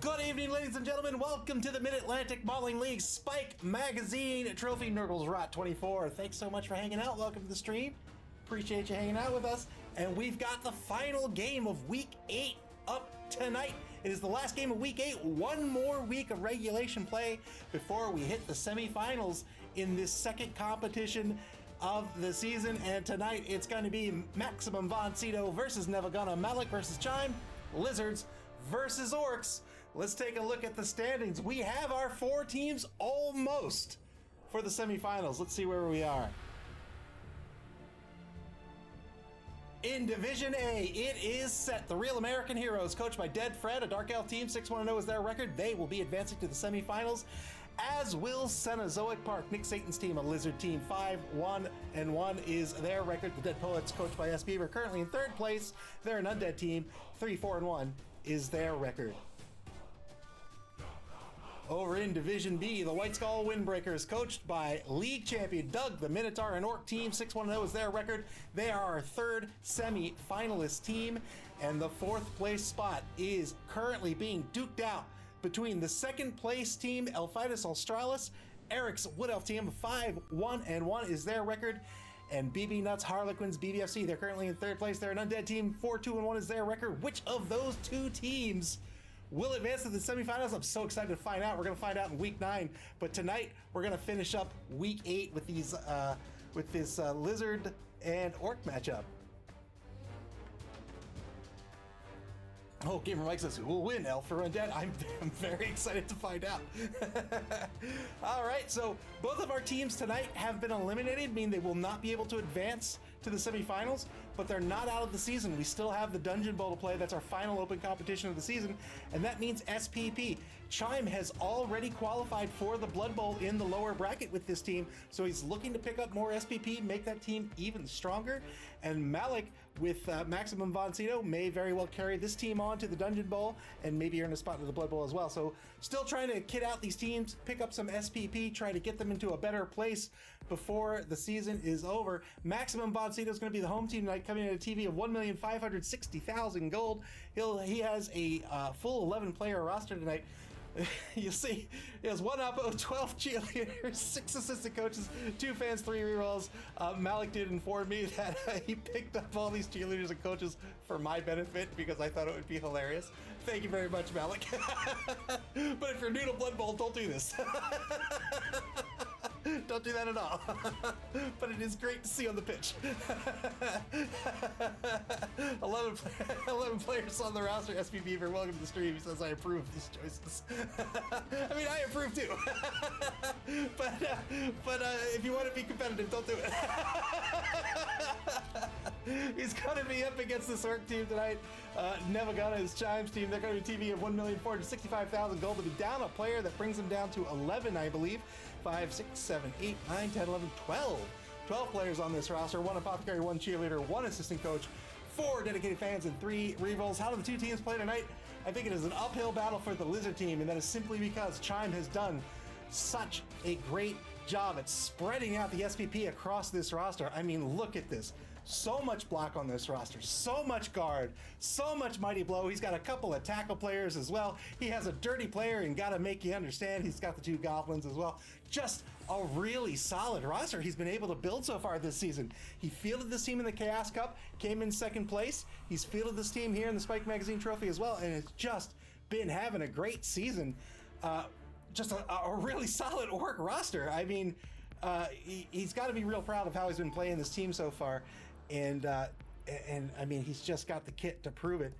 Good evening, ladies and gentlemen. Welcome to the Mid-Atlantic Modeling League Spike Magazine Trophy Nurgles Rot 24. Thanks so much for hanging out. Welcome to the stream. Appreciate you hanging out with us. And we've got the final game of Week 8 up tonight. It is the last game of Week 8. One more week of regulation play before we hit the semifinals in this second competition of the season. And tonight it's going to be Maximum Von Sydow versus Nevva, Malik versus Chime, Lizards versus Orcs. Let's take a look at the standings. We have our four teams almost for the semifinals. Let's see where we are. In Division A, it is set. The Real American Heroes, coached by Dead Fred, a Dark Elf team, 6-1-0 is their record. They will be advancing to the semifinals, as will Cenozoic Park, Nick Satan's team, a Lizard team, 5-1-1 is their record. The Dead Poets, coached by S. Beaver, currently in third place. They're an Undead team, 3-4-1 is their record. Over in Division B, the White Skull Windbreakers, coached by League Champion Doug, the Minotaur and Orc team, 6-1-0 is their record. They are our third semi-finalist team, and the fourth place spot is currently being duked out between the second place team, Elphitus Australis, Eric's Wood Elf team, 5-1-1 is their record, and BB Nuts Harlequins BBFC, they're currently in third place. They're an Undead team, 4-2-1 is their record. Which of those two teams will advance to the semifinals? I'm so excited to find out. We're going to find out in Week 9. But tonight, we're going to finish up Week 8 with these, with this Lizard and Orc matchup. Oh, Gamer Mike says, who will win, Elf or Undead? I'm very excited to find out. All right, so both of our teams tonight have been eliminated, meaning they will not be able to advance to the semifinals, but they're not out of the season. We still have the Dungeon Bowl to play. That's our final open competition of the season, and that means SPP. Chime has already qualified for the Blood Bowl in the lower bracket with this team, so he's looking to pick up more SPP, make that team even stronger. And Malik, with Maximum Von Sydow, may very well carry this team on to the Dungeon Bowl and maybe earn a spot in the Blood Bowl as well. So still trying to kit out these teams, pick up some SPP, try to get them into a better place before the season is over. Maximum Von Sydow is going to be the home team tonight, coming in at a TV of 1,560,000 gold. He has a full 11 player roster tonight. You see, he has 1 oppo, 12 cheerleaders, 6 assistant coaches, 2 fans, 3 rerolls. Malik did inform me that he picked up all these cheerleaders and coaches for my benefit because I thought it would be hilarious. Thank you very much, Malik. But if you're new to Blood Bowl, don't do this. Don't do that at all. But it is great to see on the pitch. 11 players on the roster. SB Beaver, welcome to the stream. He says, I approve of these choices. I mean, I approve too. but if you want to be competitive, don't do it. He's going to be up against this Orc team tonight. Nevva is Chime's team. They're going to be a TV of 1,465,000 gold to be down a player. That brings them down to 11, I believe. 5, 6, 7, 8, 9, 10, 11, 12. 12 players on this roster. 1 apothecary, 1 cheerleader, 1 assistant coach, 4 dedicated fans, and 3 rerolls. How do the two teams play tonight? I think it is an uphill battle for the Lizard team, and that is simply because Chime has done such a great job at spreading out the SPP across this roster. I mean, look at this. So much block on this roster, so much guard, so much mighty blow. He's got a couple of tackle players as well. He has a dirty player and Gotta Make You Understand. He's got the 2 goblins as well. Just a really solid roster he's been able to build so far this season. He fielded this team in the Chaos Cup, came in second place. He's fielded this team here in the Spike Magazine Trophy as well, and it's just been having a great season. Just a really solid Orc roster. I mean, he's got to be real proud of how he's been playing this team so far. And I mean, he's just got the kit to prove it.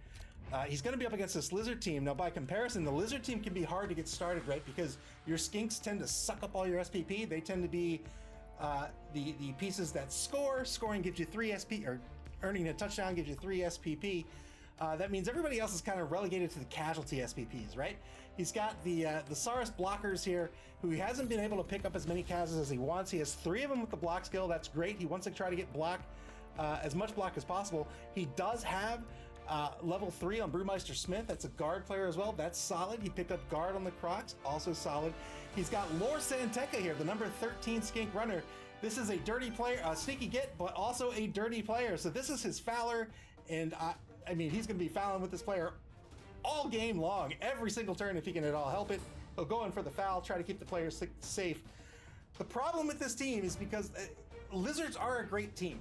He's going to be up against this Lizard team. Now, by comparison, the Lizard team can be hard to get started, right? Because your skinks tend to suck up all your SPP. They tend to be the pieces that score. Scoring gives you 3 SP, or earning a touchdown gives you 3 SPP. That means everybody else is kind of relegated to the casualty SPPs, right? He's got the Saurus blockers here, who he hasn't been able to pick up as many Kazas as he wants. He has 3 of them with the block skill. That's great. He wants to try to get block, as much block as possible. He does have level 3 on Brewmeister Smith. That's a guard player as well. That's solid. He picked up guard on the Crocs. Also solid. He's got Lore Santeca here, the number 13 skink runner. This is a dirty player, a sneaky get, but also a dirty player. So this is his fouler, and I mean, he's going to be fouling with this player all game long, every single turn if he can at all help it. He'll go in for the foul, try to keep the players safe. The problem with this team is because Lizards are a great team.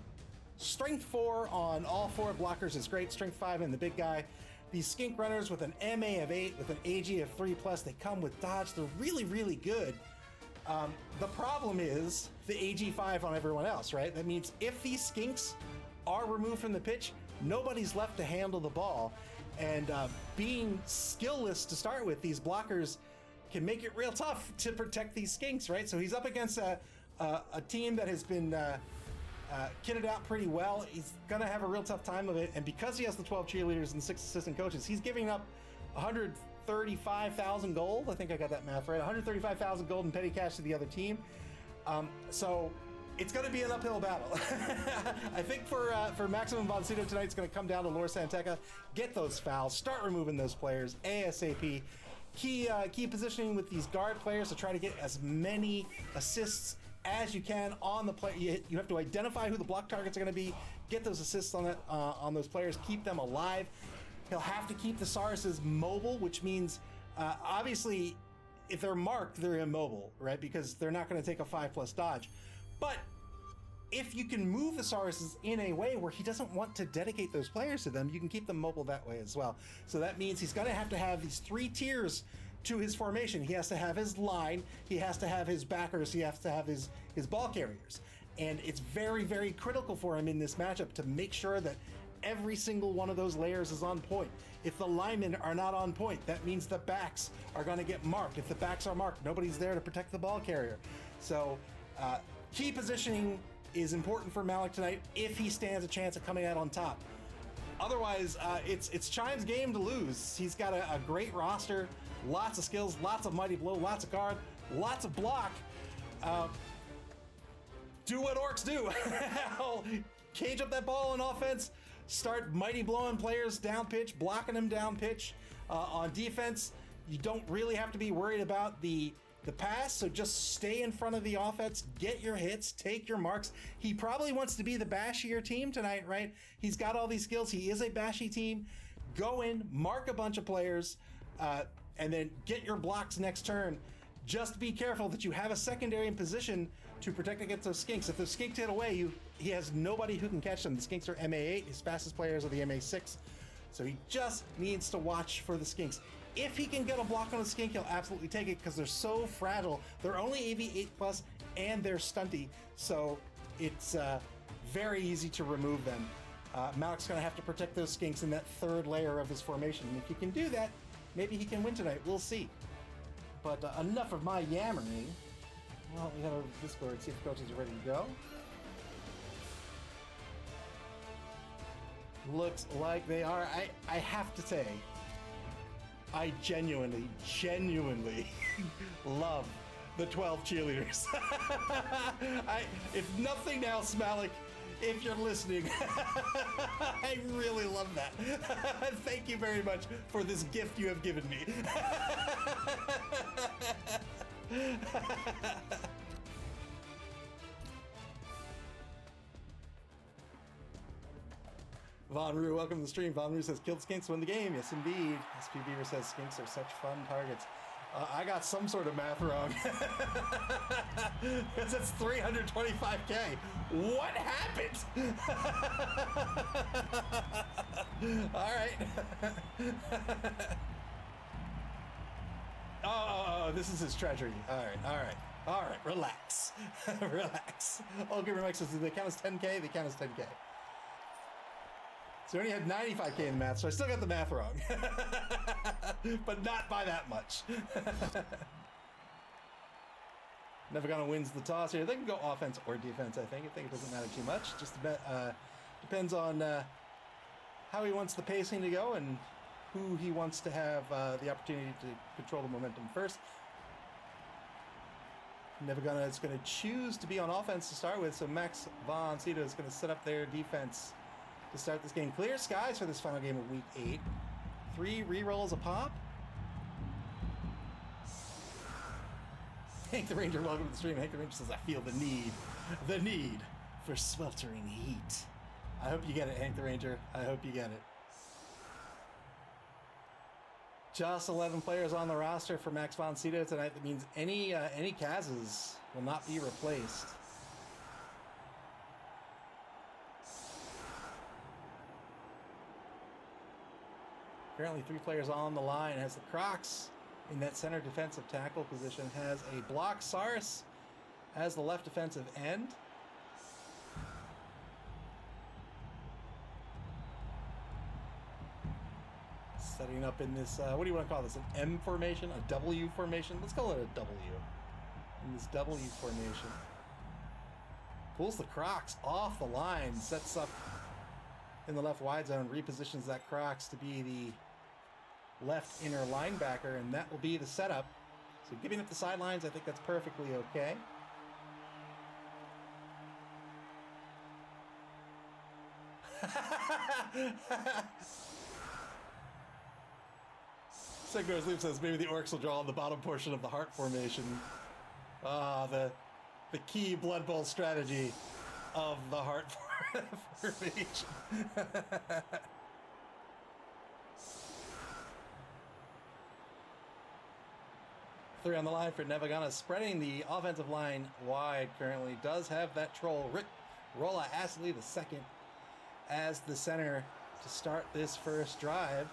Strength 4 on all 4 blockers is great. Strength 5 in the big guy. These skink runners with an MA of 8, with an AG of 3+, they come with dodge. They're really, really good. The problem is the AG5 on everyone else, right? That means if these skinks are removed from the pitch, nobody's left to handle the ball. And being skillless to start with, these blockers can make it real tough to protect these skinks, right? So he's up against a team that has been kitted out pretty well. He's gonna have a real tough time of it. And because he has the 12 cheerleaders and 6 assistant coaches, he's giving up 135,000 gold. I think I got that math right. 135,000 gold in petty cash to the other team. So it's going to be an uphill battle. I think for Maximum Von Sydow tonight, it's going to come down to Lore Santeca. Get those fouls. Start removing those players ASAP. Key positioning with these guard players to try to get as many assists as you can on the play. You have to identify who the block targets are going to be. Get those assists on those players. Keep them alive. He'll have to keep the Sauruses mobile, which means obviously if they're marked, they're immobile, right? Because they're not going to take a 5+ dodge. But if you can move the Sauruses in a way where he doesn't want to dedicate those players to them, you can keep them mobile that way as well. So that means he's going to have these 3 tiers to his formation. He has to have his line, he has to have his backers, he has to have his ball carriers. And it's very, very critical for him in this matchup to make sure that every single one of those layers is on point. If the linemen are not on point, that means the backs are going to get marked. If the backs are marked, nobody's there to protect the ball carrier. So key positioning is important for Malik tonight if he stands a chance of coming out on top. Otherwise, it's Chime's game to lose. He's got a great roster, lots of skills, lots of mighty blow, lots of guard, lots of block. Do what orcs do. Cage up that ball on offense, start mighty blowing players down pitch, blocking them down pitch. On defense, you don't really have to be worried about the pass, so just stay in front of the offense, get your hits, take your marks. He probably wants to be the bashier team tonight, right? He's got all these skills. He is a bashy team. Go in, mark a bunch of players, and then get your blocks next turn. Just be careful that you have a secondary in position to protect against those skinks. If those skinks hit away, he has nobody who can catch them. The skinks are MA8. His fastest players are the MA6. So he just needs to watch for the skinks. If he can get a block on a skink, he'll absolutely take it because they're so fragile. They're only AV8+, and they're stunty. So it's very easy to remove them. Malik's going to have to protect those skinks in that 3rd layer of his formation. And if he can do that, maybe he can win tonight. We'll see. But enough of my yammering. Well, we have our Discord, see if the coaches are ready to go. Looks like they are. I have to say, I genuinely love the 12 cheerleaders. If nothing else, Malik, if you're listening, I really love that. Thank you very much for this gift you have given me. Von Rue, welcome to the stream. Von Rue says, killed skinks, win the game. Yes, indeed. SP Beaver says, skinks are such fun targets. I got some sort of math wrong. Because it's 325K. What happened? All right. Oh, this is his treasury. All right. Relax. Relax. Oh, Gamer Mike says, do they count as 10K? They count as 10K. So I only had 95K in math, so I still got the math wrong. But not by that much. Nevva wins the toss here. They can go offense or defense, I think. I think it doesn't matter too much. Just depends on how he wants the pacing to go and who he wants to have the opportunity to control the momentum first. Nevva is going to choose to be on offense to start with, so Max Von Sydow is going to set up their defense to start this game. Clear skies for this final game of week 8. 3 rerolls a pop. Hank the Ranger, welcome to the stream. Hank the Ranger says, I feel the need for sweltering heat. I hope you get it, Hank the Ranger. I hope you get it. Just 11 players on the roster for Max von Sydow tonight. That means any Kazes will not be replaced. Currently 3 players on the line. Has the Crocs in that center defensive tackle position. Has a block Sars as the left defensive end. Setting up in this, what do you want to call this? An M formation? A W formation? Let's call it a W. In this W formation. Pulls the Crocs off the line. Sets up in the left wide zone. Repositions that Crocs to be the left inner linebacker. And that will be the setup. So giving up the sidelines, I think that's perfectly okay. Signor's Leap says maybe the Orcs will draw on the bottom portion of the heart formation. Ah, the key Blood Bowl strategy of the heart formation. 3 on the line for Nevva, spreading the offensive line wide currently. Does have that troll, Rick Rolla Astley the second, as the center to start this first drive.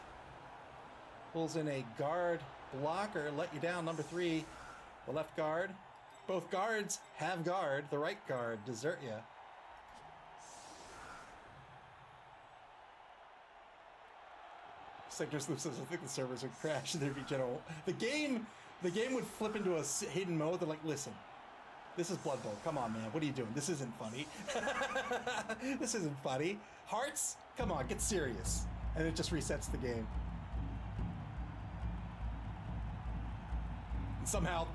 Pulls in a guard blocker, let you down, number 3, the left guard. Both guards have guard, the right guard desert ya. Sector Sloop says, I think the servers would crash and there'd be general. The game would flip into a hidden mode. They're like, listen, this is Blood Bowl. Come on, man. What are you doing? This isn't funny. This isn't funny. Hearts? Come on, get serious. And it just resets the game. And somehow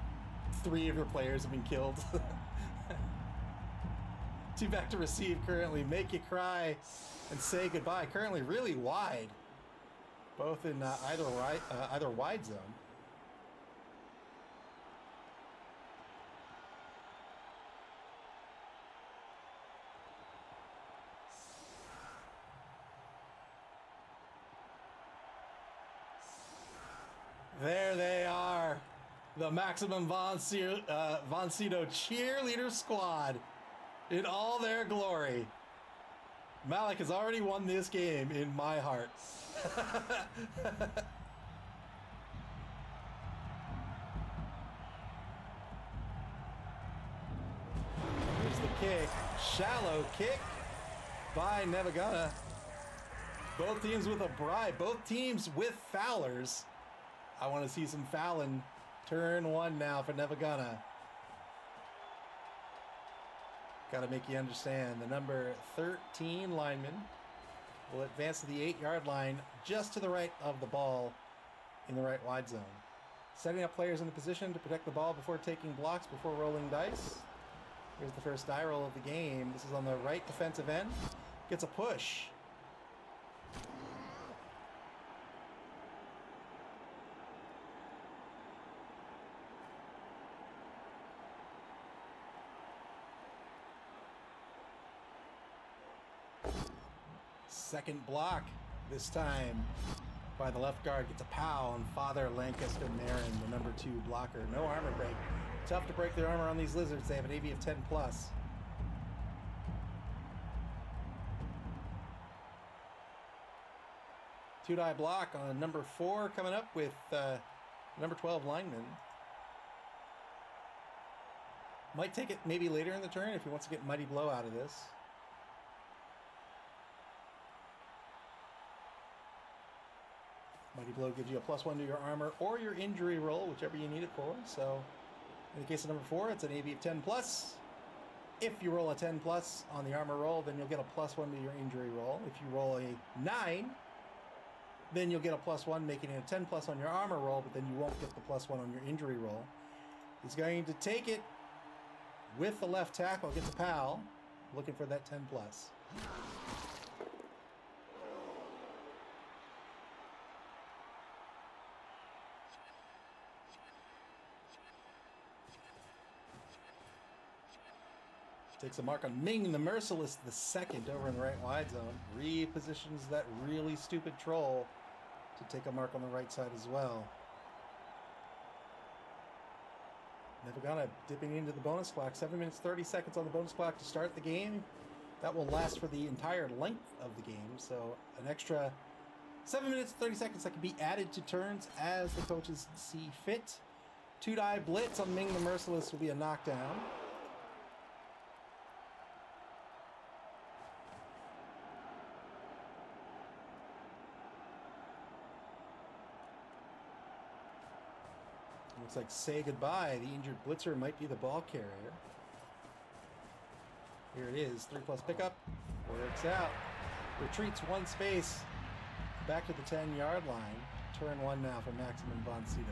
3 of your players have been killed. 2 back to receive currently. Make you cry and say goodbye. Currently really wide. Both in either wide zone. There they are. The Maximum Von Sydow cheerleader squad in all their glory. Malik has already won this game in my heart. Here's the kick. Shallow kick by Nevva. Both teams with a bribe. Both teams with foulers. I want to see some fouling. Turn 1 now for Nevva. Got to make you understand. The number 13 lineman will advance to the 8-yard line just to the right of the ball in the right wide zone. Setting up players in the position to protect the ball before taking blocks, before rolling dice. Here's the first die roll of the game. This is on the right defensive end. Gets a push. Second block, this time by the left guard. Gets a pow on Father Lancaster Marin, the number 2 blocker. No armor break. Tough to break their armor on these lizards. They have an AV of 10+. 2-die block on number 4 coming up with number 12 lineman. Might take it maybe later in the turn if he wants to get Mighty Blow out of this. Mighty Blow gives you a +1 to your armor or your injury roll, whichever you need it for. So in the case of number 4, it's an AV of 10+. If you roll a 10+ on the armor roll, then you'll get a +1 to your injury roll. If you roll a 9, then you'll get a +1, making it a 10+ on your armor roll, but then you won't get the +1 on your injury roll. He's going to take it with the left tackle, gets a pal, looking for that 10+. Takes a mark on Ming the Merciless the second over in the right wide zone. Repositions that really stupid troll to take a mark on the right side as well. Nevva dipping into the bonus clock. 7 minutes, 30 seconds on the bonus clock to start the game. That will last for the entire length of the game. So an extra 7 minutes, 30 seconds that can be added to turns as the coaches see fit. 2-die blitz on Ming the Merciless will be a knockdown. Looks like say goodbye. The injured blitzer might be the ball carrier. Here it is. 3+ pickup. Works out. Retreats 1 space. Back to the 10-yard line. Turn 1 now for Maximum von Sydow.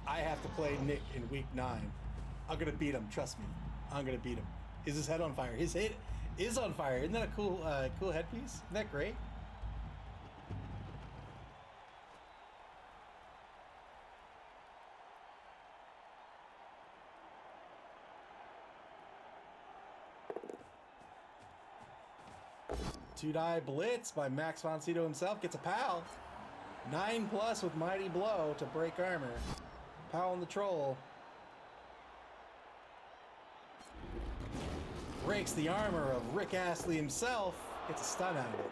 I have to play Nick in week 9. I'm gonna beat him. Trust me. I'm gonna beat him. Is his head on fire? His head is on fire. Isn't that a cool, cool headpiece? Isn't that great? Two-die blitz by Max von Sydow himself. Gets a pal. 9+ with mighty blow to break armor. Powell and the troll. Breaks the armor of Rick Astley himself. Gets a stun out of it.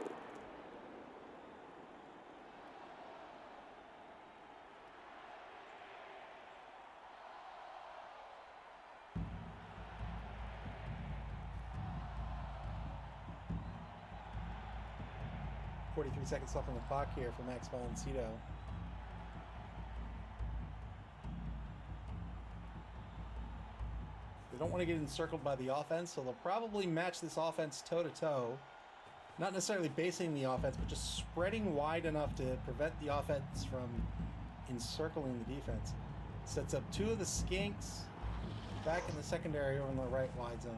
.43 seconds left on the clock here for Max von Sydow. They don't want to get encircled by the offense, so they'll probably match this offense toe-to-toe. Not necessarily basing the offense, but just spreading wide enough to prevent the offense from encircling the defense. Sets up 2 of the skinks back in the secondary over in the right wide zone.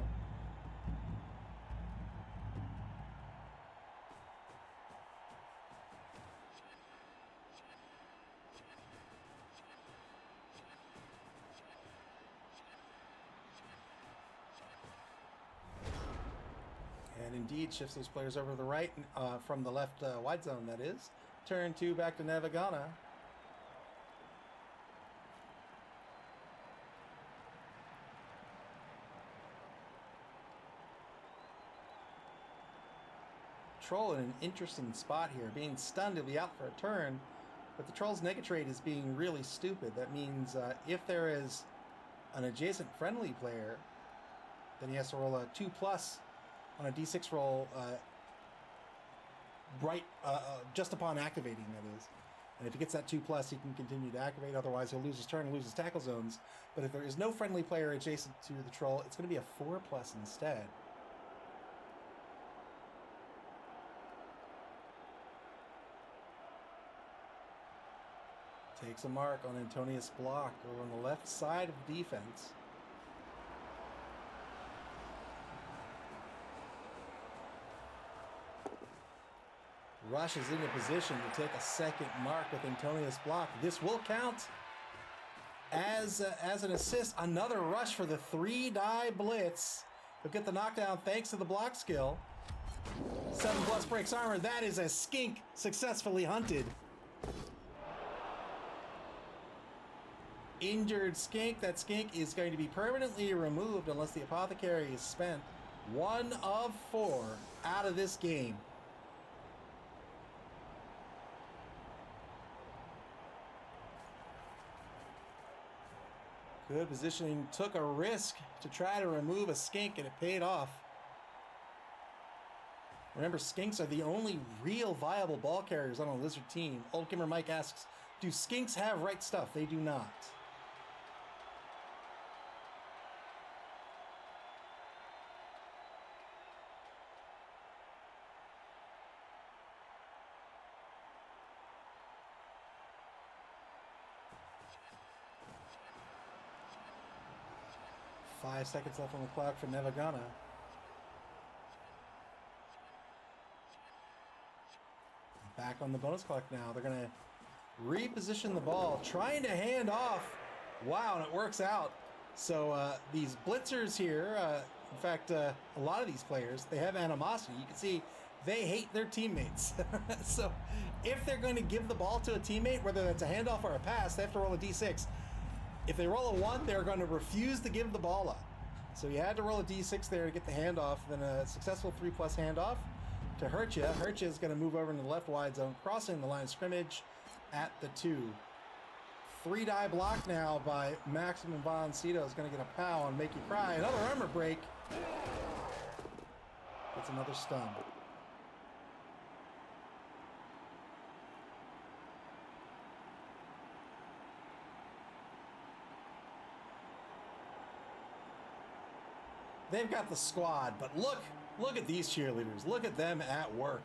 And indeed shifts those players over to the right, from the left wide zone, that is. Turn 2 back to Nevva. Troll in an interesting spot here. Being stunned, he'll be out for a turn, but the Troll's negatrade is being really stupid. That means if there is an adjacent friendly player, then he has to roll a 2+ on a d6 roll just upon activating, that is. And if he gets that 2+, he can continue to activate. Otherwise, he'll lose his turn and lose his tackle zones. But if there is no friendly player adjacent to the Troll, it's going to be a 4+ instead. Takes a mark on Antonius Block over on the left side of the defense. Rushes into position to take a second mark with Antonius Block. This will count as an assist. Another rush for the 3-die blitz. He'll get the knockdown thanks to the block skill. 7+ breaks armor. That is a skink successfully hunted. Injured skink. That skink is going to be permanently removed unless the apothecary is spent. 1 of 4 out of this game. Good positioning. Took a risk to try to remove a skink, and it paid off. Remember, skinks are the only real viable ball carriers on a Lizard team. Old Kimmer Mike asks, do skinks have right stuff? They do not. Five seconds left on the clock for Nevva. on the bonus clock now. They're going to reposition the ball, trying to hand off. Wow, and it works out. So these blitzers here, in fact, a lot of these players, they have animosity. You can see they hate their teammates. So if they're going to give the ball to a teammate, whether that's a handoff or a pass, they have to roll a d6. If they roll a 1, they're going to refuse to give the ball up. So you had to roll a d6 there to get the handoff, then a successful 3+ handoff to Hurcha. Hurcha is going to move over into the left wide zone, crossing the line of scrimmage at the 2. 3-die block now by Maximum Von. Sydow is going to get a pow and make you cry. Another armor break. Gets another stun. They've got the squad, but look at these cheerleaders. Look at them at work.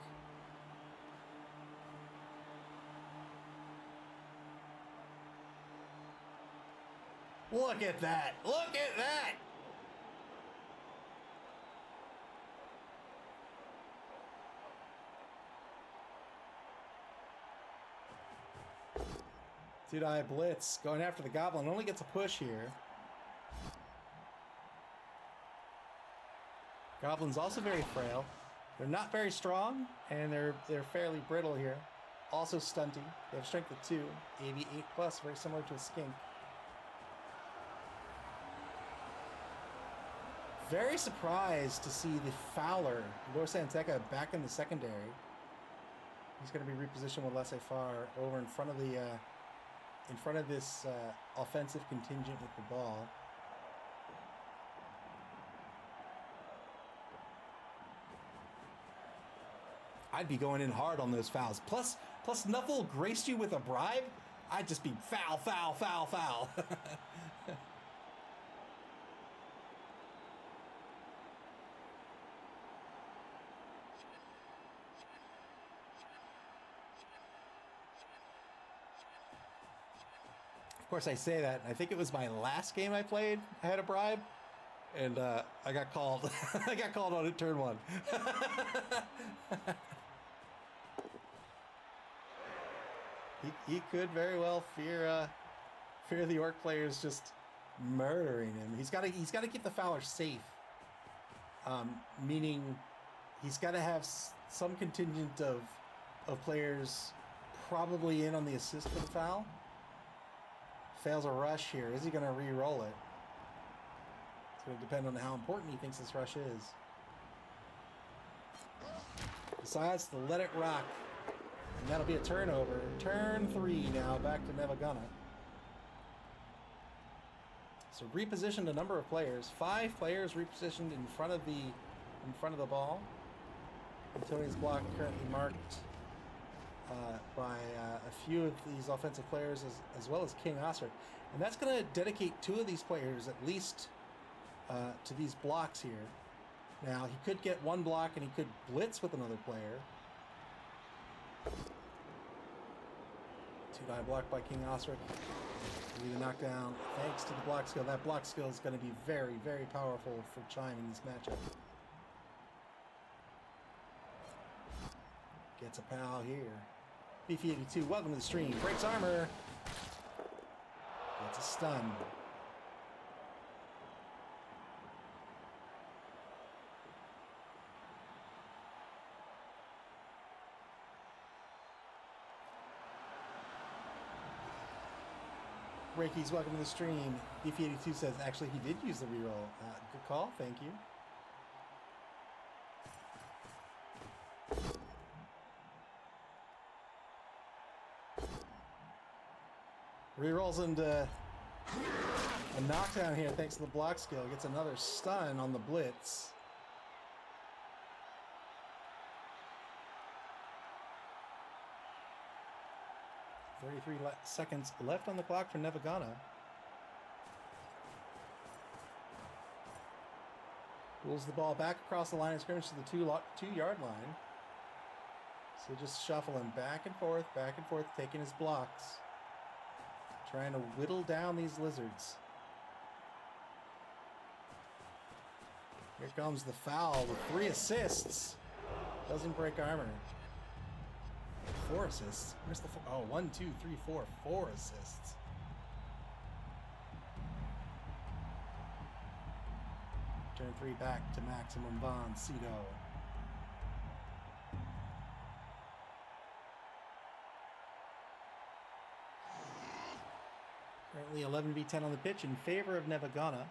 Look at that. Look at that. Two-die blitz going after the Goblin. Only gets a push here. Goblin's also very frail. They're not very strong, and they're fairly brittle here. Also stunty. They have strength of 2, AV 8+, very similar to a skink. Very surprised to see the Fowler, Lor Santeca, back in the secondary. He's going to be repositioned with laissez-faire over in front of this offensive contingent with the ball. I'd be going in hard on those fouls. Plus Nuffle graced you with a bribe. I'd just be foul, foul, foul, foul. Of course, I say that. I think it was my last game I played. I had a bribe, and I got called. I got called on it turn 1. He could very well fear the Orc players just murdering him. He's got to keep the Fowler safe. Meaning, he's got to have some contingent of players probably in on the assist for the foul. Fails a rush here. Is he going to re-roll it? It's going to depend on how important he thinks this rush is. Decides to let it rock. And that'll be a turnover. Turn 3 now, back to Nevva. So repositioned a number of players. 5 players repositioned in front of the ball. Antoni's block currently marked by a few of these offensive players as well as King Osric. And that's going to dedicate 2 of these players at least to these blocks here. Now, he could get 1 block and he could blitz with another player. 2-die block by King Osric. The knockdown thanks to the block skill. That block skill is going to be very, very powerful for Chime in this matchup. Gets a pal here. Beefy 82, welcome to the stream. Breaks armor. Gets a stun. Reiki's welcome to the stream. Beefy 82 says actually he did use the reroll. Good call, thank you. Rerolls into a knockdown here thanks to the block skill. Gets another stun on the blitz. .33 seconds left on the clock for Nevva. Pulls the ball back across the line of scrimmage to the 2-yard line. So just shuffle him back and forth, taking his blocks. Trying to whittle down these lizards. Here comes the foul with 3 assists. Doesn't break armor. 4 assists. Where's the 4? Oh, 1, 2, 3, 4, 4 assists. Turn 3 back to Maximum Von Sydow. Currently 11v10 on the pitch in favor of Nevva.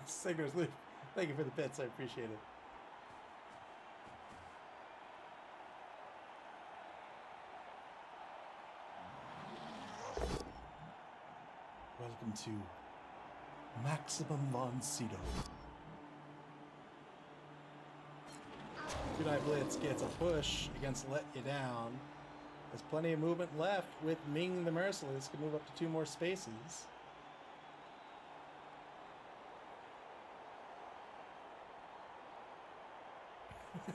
Signers, Luke. Thank you for the bits. I appreciate it. Welcome to Maximum Von Sydow. Sydow Blitz gets a push against Let You Down. There's plenty of movement left with Ming the Merciless. Can move up to 2 more spaces.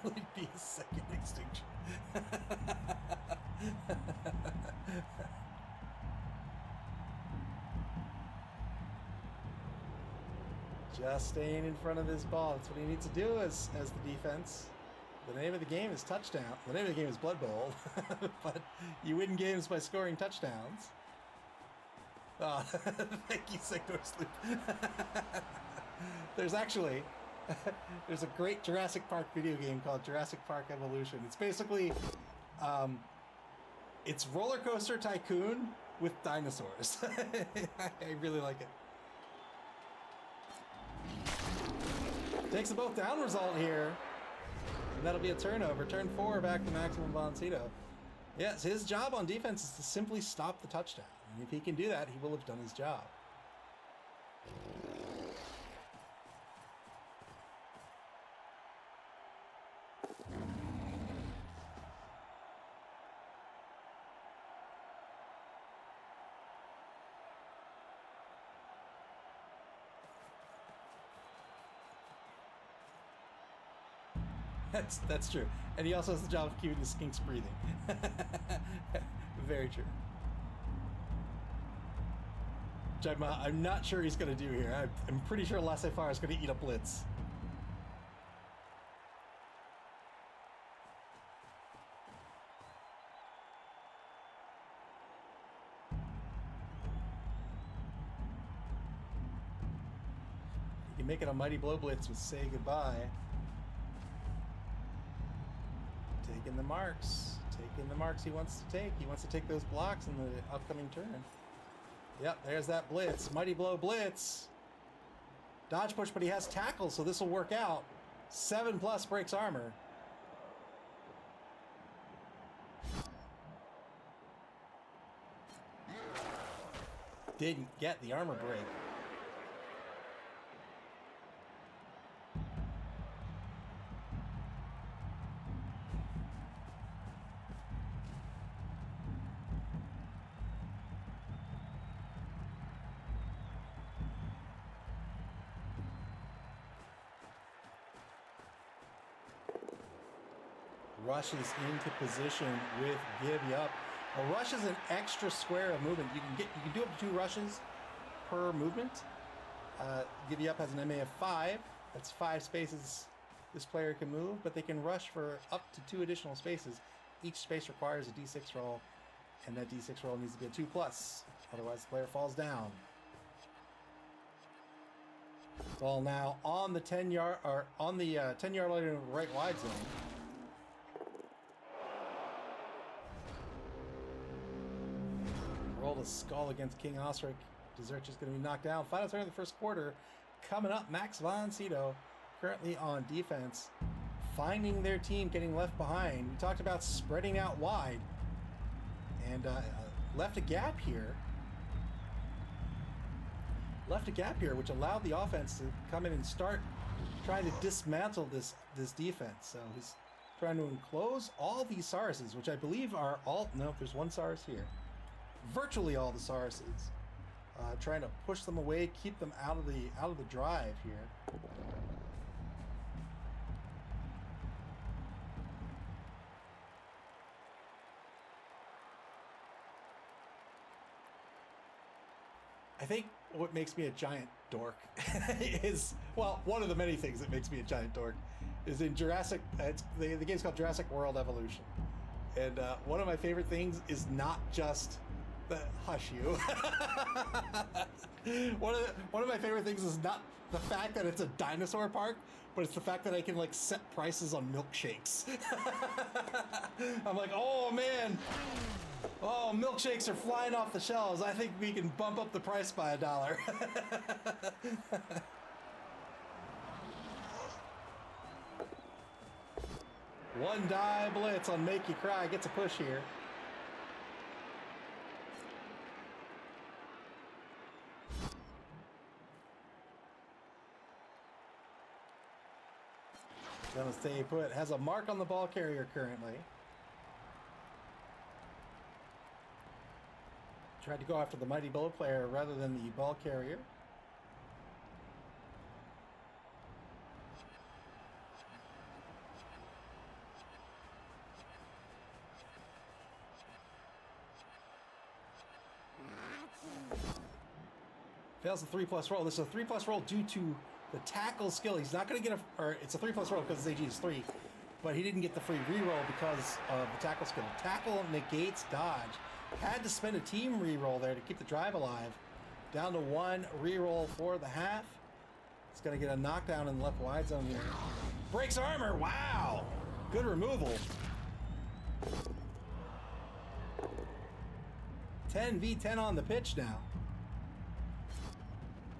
Will it be a second extinction? Just staying in front of this ball. That's what he needs to do as the defense. The name of the game is touchdown. The name of the game is Blood Bowl. But you win games by scoring touchdowns. Oh, thank you, Signor Sleep. There's actually... there's a great Jurassic Park video game called Jurassic Park Evolution. It's basically... it's Roller Coaster Tycoon with dinosaurs. I really like it. Takes a both down result here. And that'll be a turnover. Turn 4 back to Maximum Von Sydow. Yes, his job on defense is to simply stop the touchdown. And if he can do that, he will have done his job. That's true. And he also has the job of keeping the skinks breathing. Very true. Which I'm not sure he's going to do here. I'm pretty sure Laissez-Faire is going to eat a blitz. You can make it a mighty blow blitz with Say Goodbye. Taking the marks he wants to take. He wants to take those blocks in the upcoming turn. Yep, there's that blitz. Mighty blow blitz. Dodge push, but he has tackle, so this will work out. 7+ breaks armor. Didn't get the armor break. Rushes into position with Give Up. A rush is an extra square of movement. You can do up to 2 rushes per movement. Give Up has an MA of 5. That's 5 spaces this player can move, but they can rush for up to 2 additional spaces. Each space requires a D6 roll, and that D6 roll needs to be a 2+. Otherwise, the player falls down. Ball now on the 10-yard or on the 10-yard line right wide zone. Rolled a skull against King Osric. Deserch is going to be knocked down. Final turn of the first quarter. Coming up, Max Von Sydow currently on defense, finding their team getting left behind. We talked about spreading out wide and left a gap here. Which allowed the offense to come in and start trying to dismantle this defense. So he's trying to enclose all these Sauruses, which I believe are all... No, there's one Saurus here. Virtually all the Sauruses. Trying to push them away, keep them out of the drive here. think what makes me a giant dork is, well, one of the many things that makes me a giant dork is in Jurassic, the game's called Jurassic World Evolution. And one of my favorite things is not just the, hush you. One of my favorite things is not the fact that it's a dinosaur park, but it's the fact that I can like set prices on milkshakes. I'm like, oh man, oh, milkshakes are flying off the shelves. I think we can bump up the price by $1. One die blitz on Make You Cry gets a push here. Gonna stay put. Has a mark on the ball carrier currently. Tried to go after the mighty ball player rather than the ball carrier. Fails the 3+ roll. This is a 3+ roll due to the tackle skill. He's not going to get a, or it's a 3+ roll because his AG is 3, but he didn't get the free reroll because of the tackle skill. Tackle negates dodge. Had to spend a team reroll there to keep the drive alive. Down to 1 reroll for the half. It's going to get a knockdown in the left wide zone here. Breaks armor. Wow. Good removal. 10v10 on the pitch now.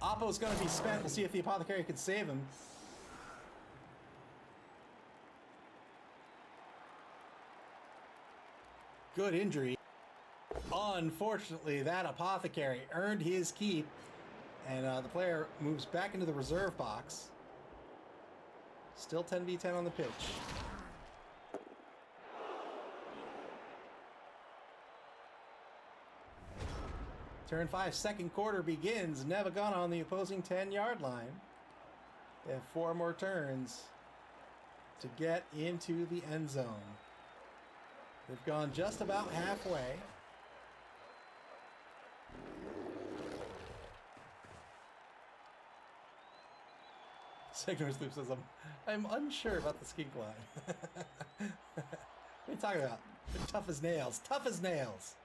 Oppo's going to be spent. We'll see if the Apothecary can save him. Good injury. Unfortunately, that Apothecary earned his keep, and the player moves back into the reserve box. Still 10v10 on the pitch. Turn 5, second quarter begins. Nevva on the opposing 10-yard line. They have 4 more turns to get into the end zone. They've gone just about halfway. Signor Sloop says, I'm unsure about the skink line. What are you talking about? They're tough as nails. Tough as nails.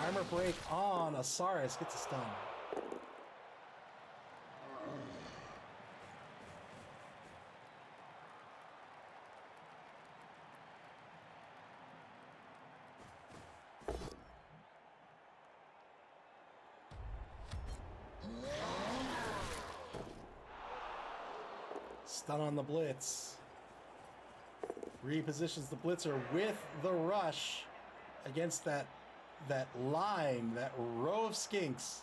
Armor break on. Osiris gets a stun. Stun on the blitz. Repositions the blitzer with the rush against that line, that row of skinks.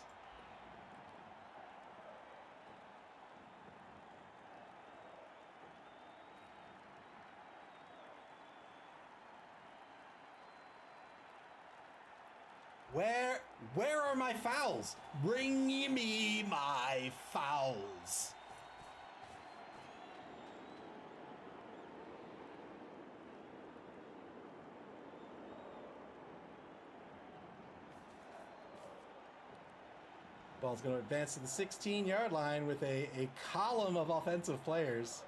Where are my fouls? Bring me my fouls. Ball's going to advance to the 16-yard line with a column of offensive players.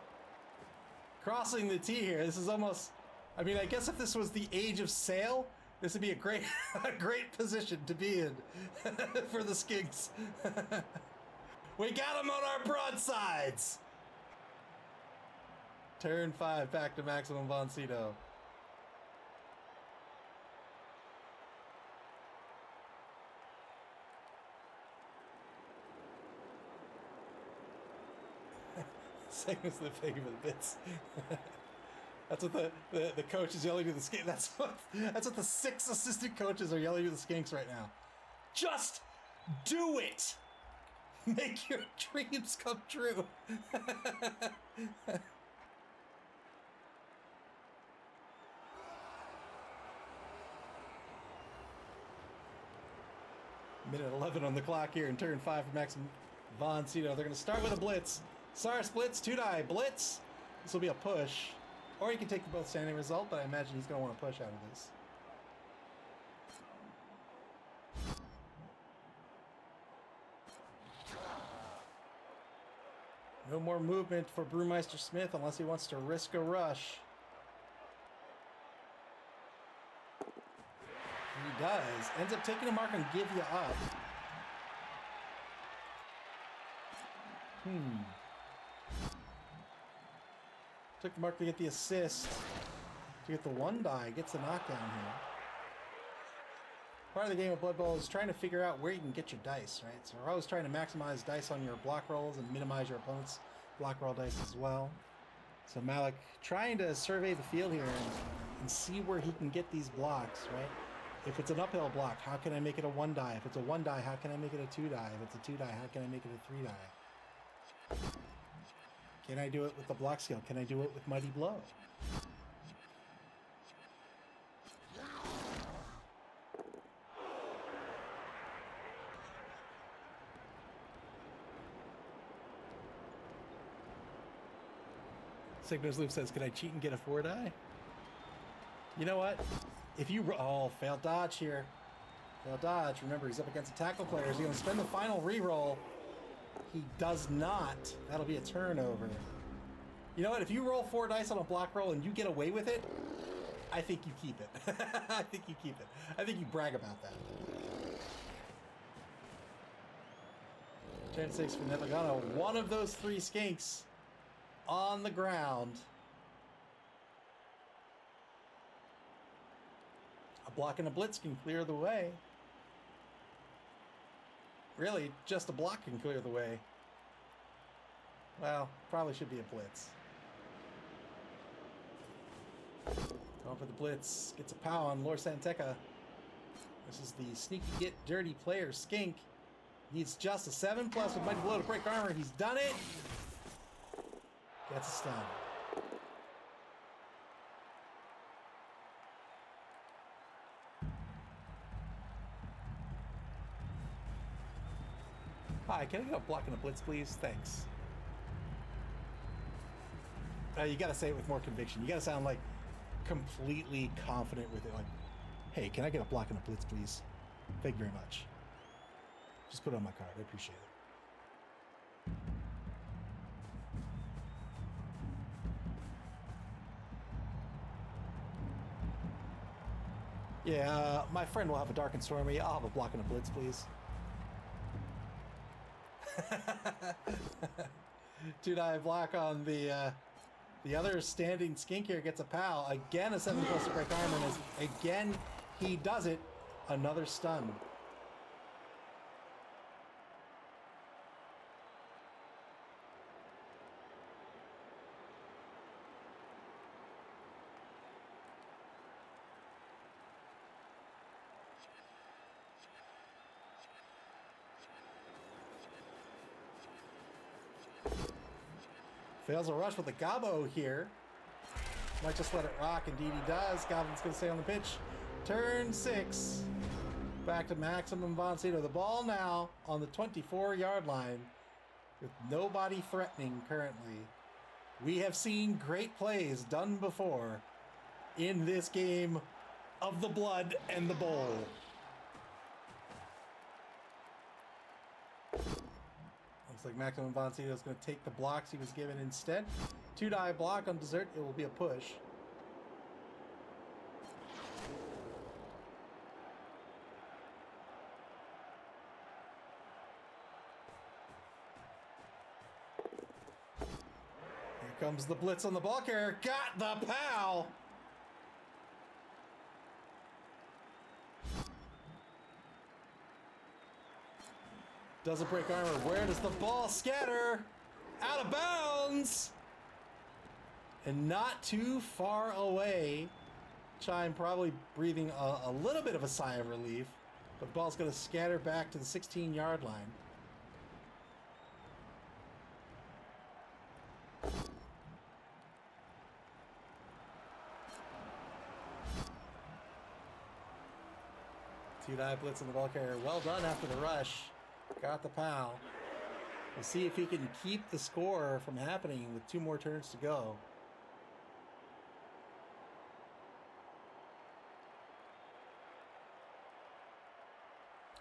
Crossing the tee here. This is almost, I mean, I guess if this was the age of sail, this would be a great position to be in for the Skinks. We got them on our broadsides. Turn 5, back to Maximum Von Sydow. Segment's the figure of the bits. That's what the coach is yelling to the Skinks. That's what the 6 assistant coaches are yelling to the Skinks right now. Just do it! Make your dreams come true. Minute 11 on the clock here in turn 5 for Maximum Von Sydow. They're going to start with a blitz. Cyrus blitz, 2-die blitz. This will be a push. Or you can take the both standing result, but I imagine he's going to want to push out of this. No more movement for Brewmeister Smith unless he wants to risk a rush. He does. Ends up taking a mark and give you up. Took the mark to get the assist. To get the 1 die. Gets the knockdown here. Part of the game of Blood Bowl is trying to figure out where you can get your dice, right? So we're always trying to maximize dice on your block rolls and minimize your opponent's block roll dice as well. So Malik trying to survey the field here and see where he can get these blocks, right? If it's an uphill block, how can I make it a 1 die? If it's a 1 die, how can I make it a 2 die? If it's a 2 die, how can I make it a 3 die? Can I do it with the block skill? Can I do it with Mighty Blow? Signos Loop says, can I cheat and get a 4 die? You know what? If you... Oh, failed dodge here. Failed dodge. Remember, he's up against a tackle player. Is he going to spend the final reroll? He does not. That'll be a turnover. You know what? If you roll 4 dice on a block roll and you get away with it, I think you keep it. I think you keep it. I think you brag about that. Chance 6 for Nevva. One of those 3 skinks on the ground. A block and a blitz can clear the way. Really, just a block can clear the way. Well, probably should be a blitz. Going for the blitz. Gets a pow on Lor Santeca. This is the sneaky get dirty player skink. Needs just a 7+ with Mighty Blow to break armor. He's done it. Gets a stun. Hi, can I get a block and a blitz, please? Thanks. You gotta say it with more conviction. You gotta sound like completely confident with it. Like, hey, can I get a block and a blitz, please? Thank you very much. Just put it on my card. I appreciate it. Yeah, my friend will have a dark and stormy. I'll have a block and a blitz, please. 2 die block on the other standing skink here. Gets a pal. Again, a 7+ to break armor. And again, he does it. Another stun. Fails a rush with a Gobbo here. Might just let it rock. Indeed he does. Goblin's going to stay on the pitch. Turn 6. Back to Maximum Von Sydow. The ball now on the 24-yard line with nobody threatening currently. We have seen great plays done before in this game of the blood and the bowl. Looks like Maximum Von Sydow is going to take the blocks he was given instead. 2 die block on dessert. It will be a push. Here comes the blitz on the ball carrier. Got the pow! Doesn't break armor. Where does the ball scatter? Out of bounds! And not too far away. Chime probably breathing a little bit of a sigh of relief. But the ball's going to scatter back to the 16-yard line. Two die blitz on the ball carrier. Well done after the rush. Got the pow. We'll see if he can keep the score from happening with 2 more turns to go.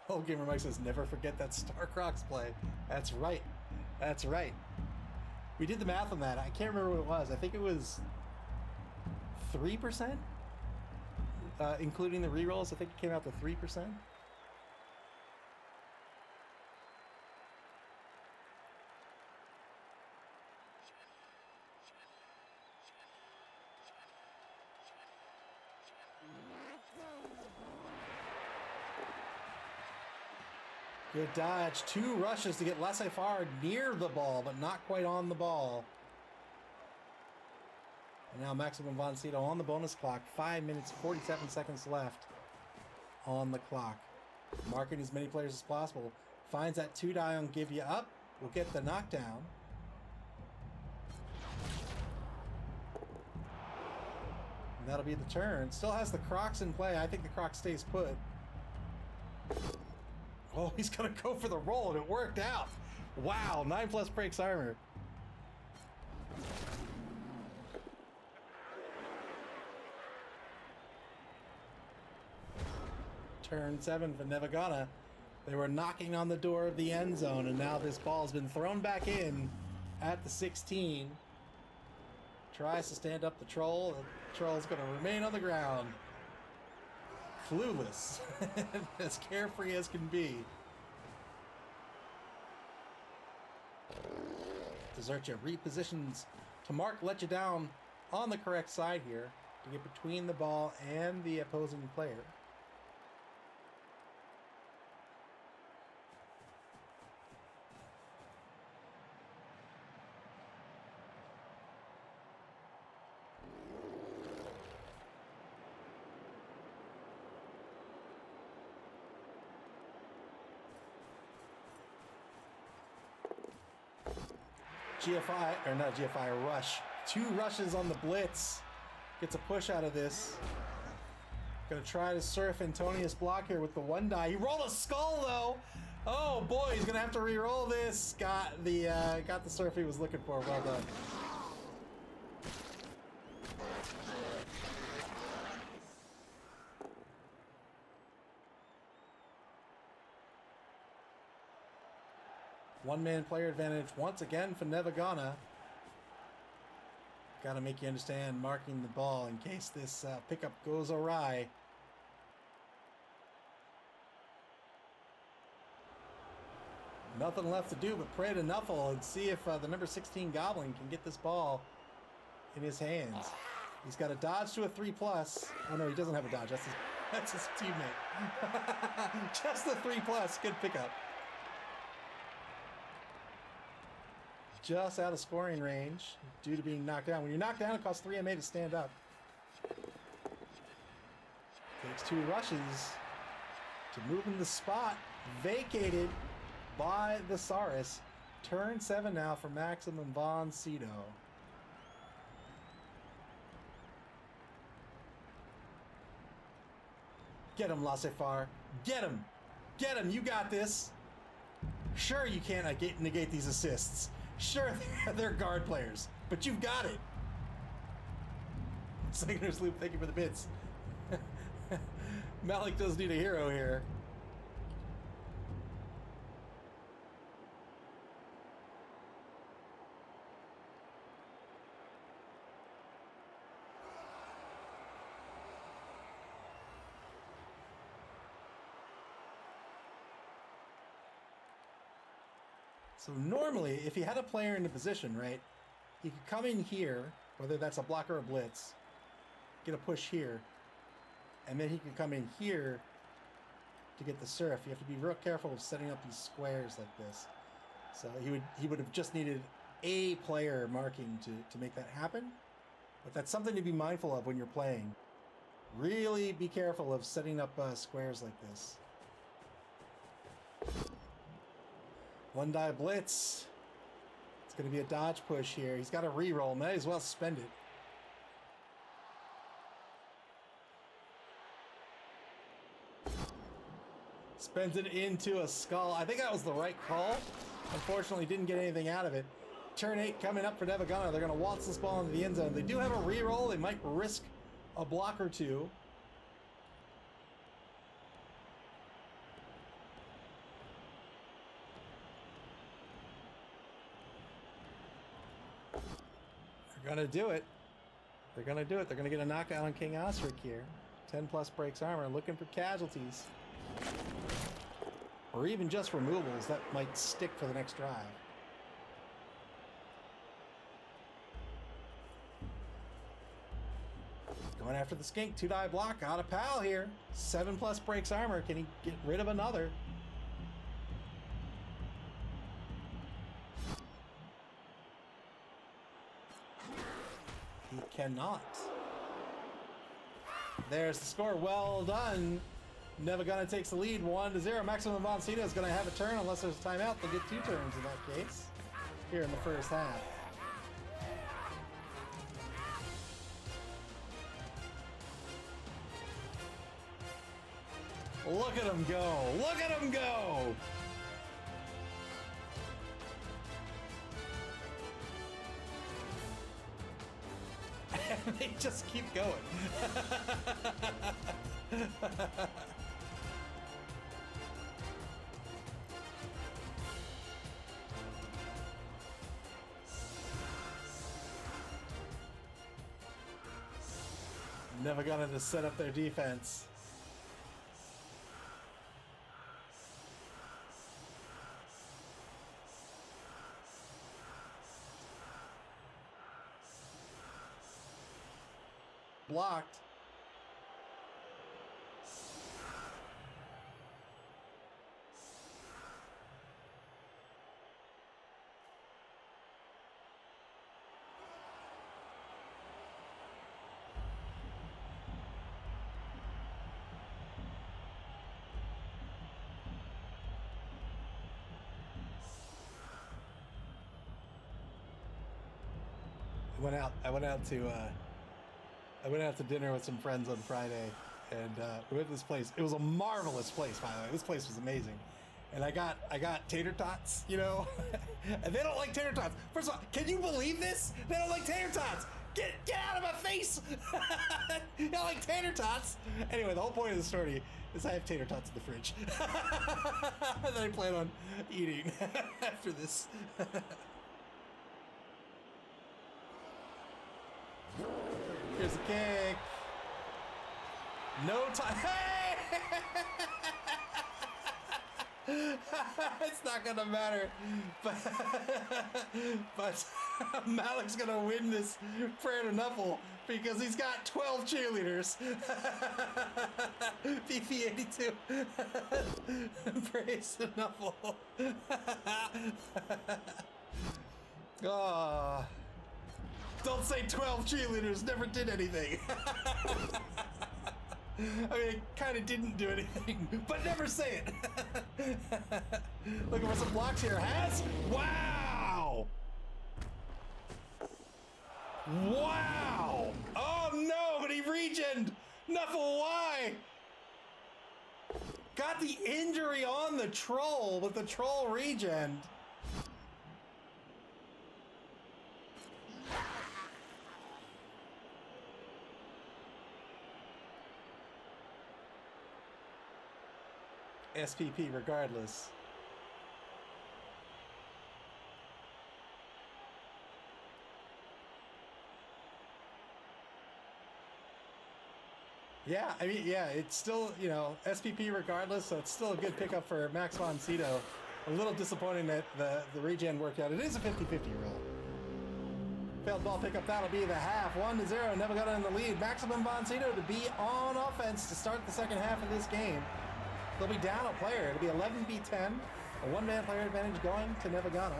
Old Gamer Mike says, never forget that Star Crocs play. That's right. That's right. We did the math on that. I can't remember what it was. I think it was 3%, including the rerolls. I think it came out to 3%. Good dodge. 2 rushes to get laissez-faire near the ball, but not quite on the ball. And now Maximum von Sydow on the bonus clock. 5 minutes, 47 seconds left on the clock. Marking as many players as possible. Finds that 2 die on give you up. Will get the knockdown. And that'll be the turn. Still has the Crocs in play. I think the Croc stays put. Oh, he's going to go for the roll, and it worked out. Wow, 9+ breaks armor. Turn 7 for Nevva. They were knocking on the door of the end zone, and now this ball's been thrown back in at the 16. Tries to stand up the troll. The troll's going to remain on the ground. Clueless. As carefree as can be. Desertia repositions to mark let you down on the correct side here to get between the ball and the opposing player. GFI, or not GFI, a rush. 2 rushes on the blitz. Gets a push out of this. Gonna try to surf Antonius block here with the 1 die. He rolled a skull though. Oh boy, he's gonna have to re-roll this. Got the surf he was looking for. Well done. One-man player advantage once again for Nevva. Gotta make you understand marking the ball in case this pickup goes awry. Nothing left to do but pray to Nuffle and see if the number 16 Goblin can get this ball in his hands. He's got a dodge to a 3+. Oh no, he doesn't have a dodge. That's his teammate. Just the 3+. Good pickup. Just out of scoring range due to being knocked down. When you're knocked down, it costs 3 MA to stand up. Takes 2 rushes to move in the spot. Vacated by the Saurus. Turn 7 now for Maximum von Sydow. Get him, laissez-faire. Get him. Get him. You got this. Sure, you can't negate these assists. Sure, they're guard players, but you've got it. Seconders Loop, thank you for the bits. Malik does need a hero here. So normally, if he had a player in the position, right, he could come in here, whether that's a block or a blitz, get a push here, and then he could come in here to get the surf. You have to be real careful of setting up these squares like this. So he would have just needed a player marking to make that happen. But that's something to be mindful of when you're playing. Really be careful of setting up squares like this. 1 die blitz. It's going to be a dodge push here. He's got a re-roll. Might as well spend it. Spends it into a skull. I think that was the right call. Unfortunately, didn't get anything out of it. Turn 8 coming up for Nevva. They're going to waltz this ball into the end zone. They do have a re-roll. They might risk a block or two. Gonna do it. They're gonna do it. They're gonna get a knockout on King Osric here. 10 plus breaks armor, looking for casualties. Or even just removals that might stick for the next drive. Going after the skink, 2-die block, got a pal here. 7 plus breaks armor, can he get rid of another? He cannot. There's the score, well done. Nevva takes the lead, 1-0. Maximum Von Sydow is going to have a turn unless there's a timeout. They'll get 2 turns in that case here in the first half. Look at him go! Look at him go! And they just keep going. Never gonna to set up their defense. Blocked. I went out to dinner with some friends on Friday, and we went to this place. It was a marvelous place, by the way. This place was amazing. And I got tater tots, you know, and they don't like tater tots. First of all, can you believe this? They don't like tater tots. Get out of my face! You don't like tater tots. Anyway, the whole point of the story is I have tater tots in the fridge that I plan on eating after this. Here's the kick. No time. Hey! It's not gonna matter. But Malik's gonna win this prayer to Nuffle because he's got 12 cheerleaders. PP82. Praise to Nuffle. Oh. Don't say 12 cheerleaders never did anything. I mean, it kind of didn't do anything, but never say it. Looking for some blocks here. Has? Wow! Wow! Oh no, but he regened! Nuffle, why? Got the injury on the troll with the troll regen. SPP regardless. Yeah, I mean, yeah, it's still, you know, SPP regardless, so it's still a good pickup for Max Von Sydow. A little disappointing that the regen worked out. It is a 50-50 roll. Failed ball pickup, that'll be the half. 1-0, Nevva in the lead. Maximum Von Sydow to be on offense to start the second half of this game. They'll be down a player. It'll be 11v10. A one-man player advantage going to Nevva.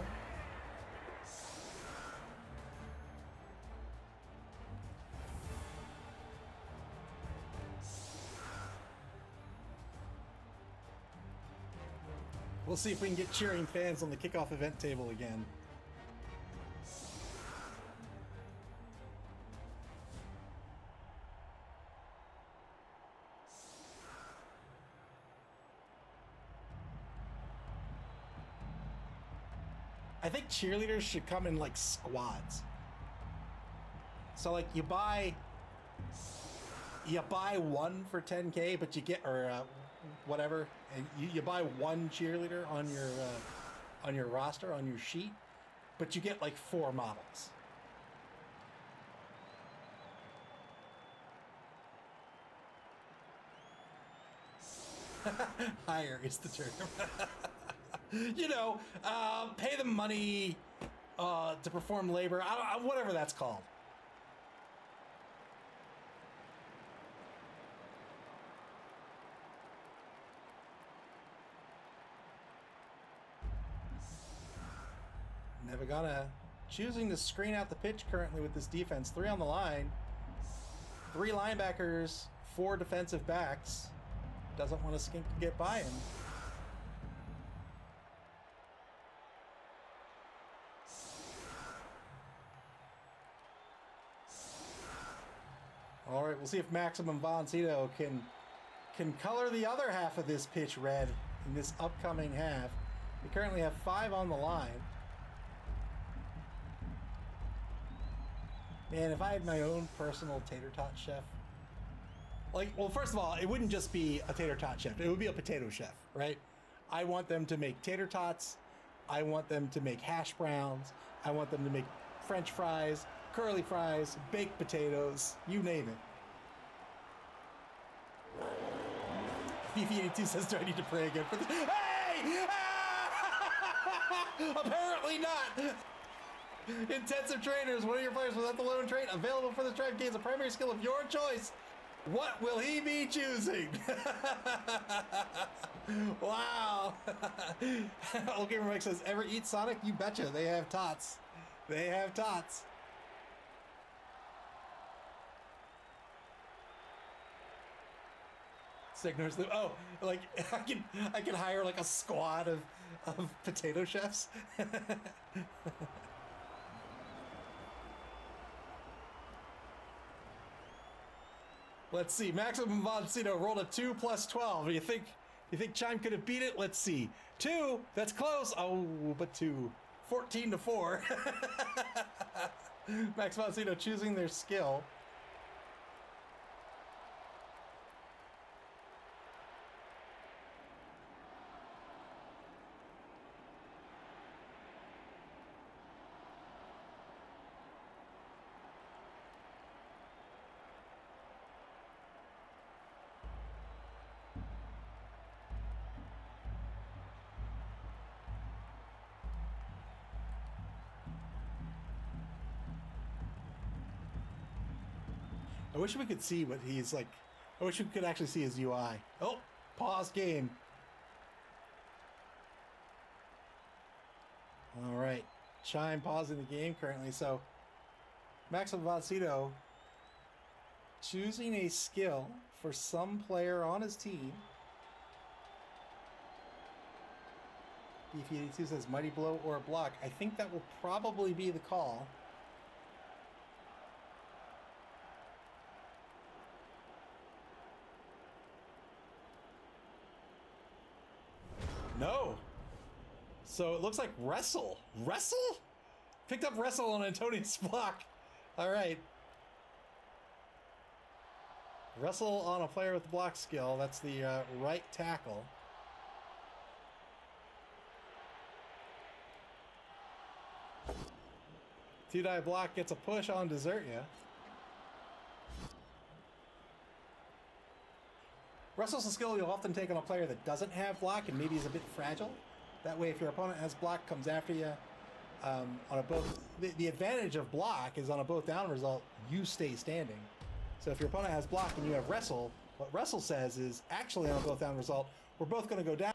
We'll see if we can get cheering fans on the kickoff event table again. I think cheerleaders should come in like squads. So like you buy one for 10K, but you get, or whatever, and you buy one cheerleader on your roster, on your sheet, but you get like 4 models. Hire is the term. You know, pay them money to perform labor. Whatever that's called. Nevva choosing to screen out the pitch currently with this defense. 3 on the line. 3 linebackers, 4 defensive backs. Doesn't want to skink to get by him. All right, we'll see if Maximum Von Sydow can color the other half of this pitch red in this upcoming half. We currently have 5 on the line. Man, if I had my own personal tater tot chef, well, first of all, it wouldn't just be a tater tot chef. It would be a potato chef, right? I want them to make tater tots. I want them to make hash browns. I want them to make French fries, curly fries, baked potatoes, you name it. BF82 says, do I need to pray again for this? Hey! Apparently not! Intensive trainers, one of your players without the loan trait available for the tribe gains a primary skill of your choice. What will he be choosing? Wow. Old Gamer Mike says, ever eat Sonic? You betcha. They have tots. They have tots. Signors. Oh, like I can hire like a squad of potato chefs. Let's see. Maximum Von Sydow rolled a 2 plus 12. You think Chime could have beat it? Let's see. 2. That's close. Oh, but 2. 14 to 4. Max Von Sydow choosing their skill. I wish we could see what he's like. I wish we could actually see his UI. Oh, pause game. All right. Chime pausing the game currently. So, Maximum Von Sydow choosing a skill for some player on his team. BF82 says Mighty Blow or a block. I think that will probably be the call. No. So it looks like Wrestle. Wrestle? Picked up Wrestle on Antonius' block. All right. Wrestle on a player with the block skill. That's the right tackle. Two-die block gets a push on Desertia. Wrestle's a skill you'll often take on a player that doesn't have block and maybe is a bit fragile. That way, if your opponent has block, comes after you on a both. The advantage of block is on a both down result, you stay standing. So if your opponent has block and you have wrestle, what wrestle says is actually on a both down result, we're both going to go down.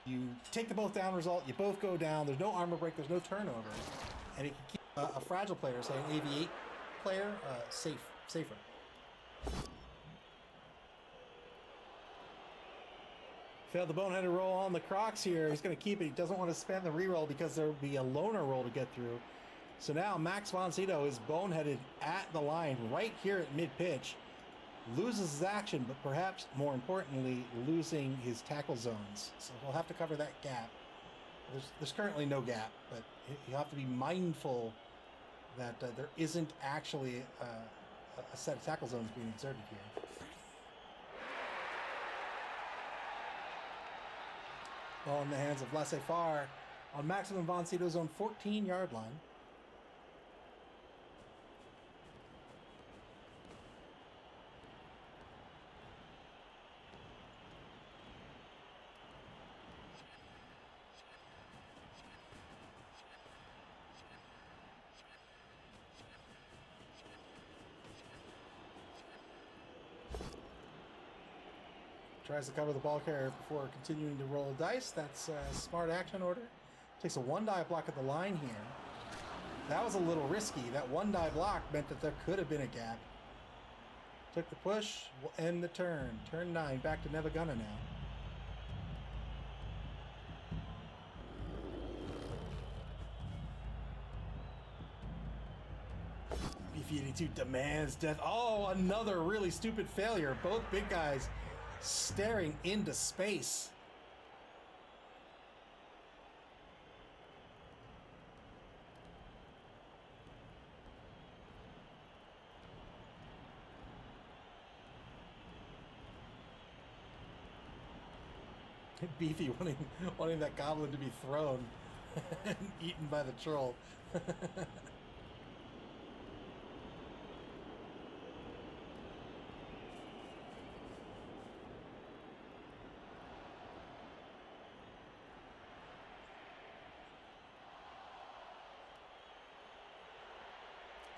You take the both down result, you both go down. There's no armor break, there's no turnover, and it can keep a fragile player, say an AV8 player, safer. Failed the boneheaded roll on the Crocs here. He's going to keep it. He doesn't want to spend the reroll because there will be a loner roll to get through. So now Max Von Sydow is boneheaded at the line right here at mid-pitch. Loses his action, but perhaps more importantly, losing his tackle zones. So he'll have to cover that gap. There's currently no gap, but you have to be mindful that there isn't actually a set of tackle zones being inserted here. Ball in the hands of Laissez-Faire on Maximum Von Sydow's own 14-yard line. Tries to cover the ball carrier before continuing to roll dice. That's a smart action order. Takes a 1-die block at the line here. That was a little risky. That 1-die block meant that there could have been a gap. Took the push. Will end the turn. Turn 9. Back to Nevva now. Beefy82 demands death. Oh, another really stupid failure. Both big guys staring into space. Beefy wanting that goblin to be thrown and eaten by the troll.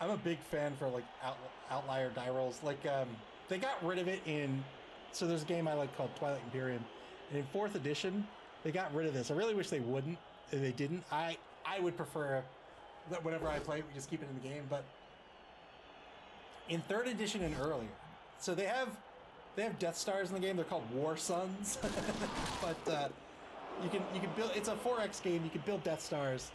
I'm a big fan for like outlier die rolls. Like they got rid of it in, so there's a game I like called Twilight Imperium, and in 4th edition they got rid of this. I really wish they wouldn't. They didn't. I would prefer that whenever I play, we just keep it in the game. But in 3rd edition and earlier, so they have Death Stars in the game. They're called War Suns, but you can build. It's a 4X game. You can build Death Stars.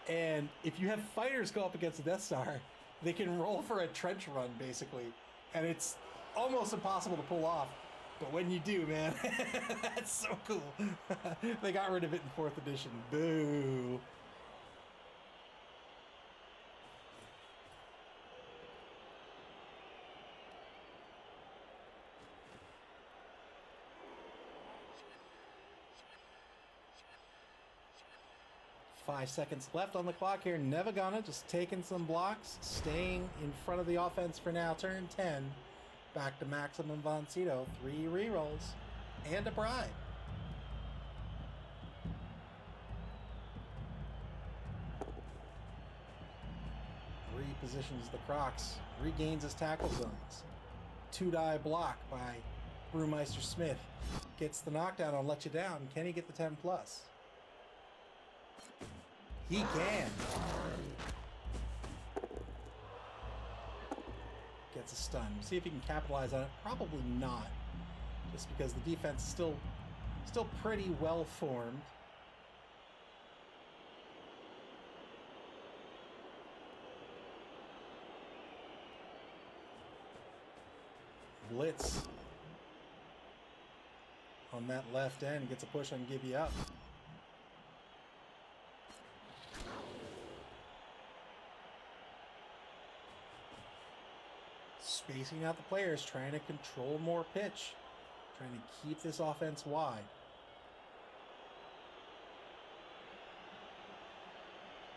And if you have fighters go up against a Death Star, they can roll for a trench run, basically. And it's almost impossible to pull off. But when you do, man, that's so cool. They got rid of it in 4th edition. Boo. Five seconds left on the clock here. Nevva just taking some blocks, staying in front of the offense for now. Turn 10. Back to Maximum Von Sydow. 3 rerolls and a bribe. Repositions the Crocs. Regains his tackle zones. 2-die block by Brewmeister Smith. Gets the knockdown on Let You Down. Can he get the 10+? He can. Gets a stun. We'll see if he can capitalize on it. Probably not. Just because the defense is still pretty well formed. Blitz on that left end. Gets a push on Give You Up. Spacing out the players, trying to control more pitch, trying to keep this offense wide.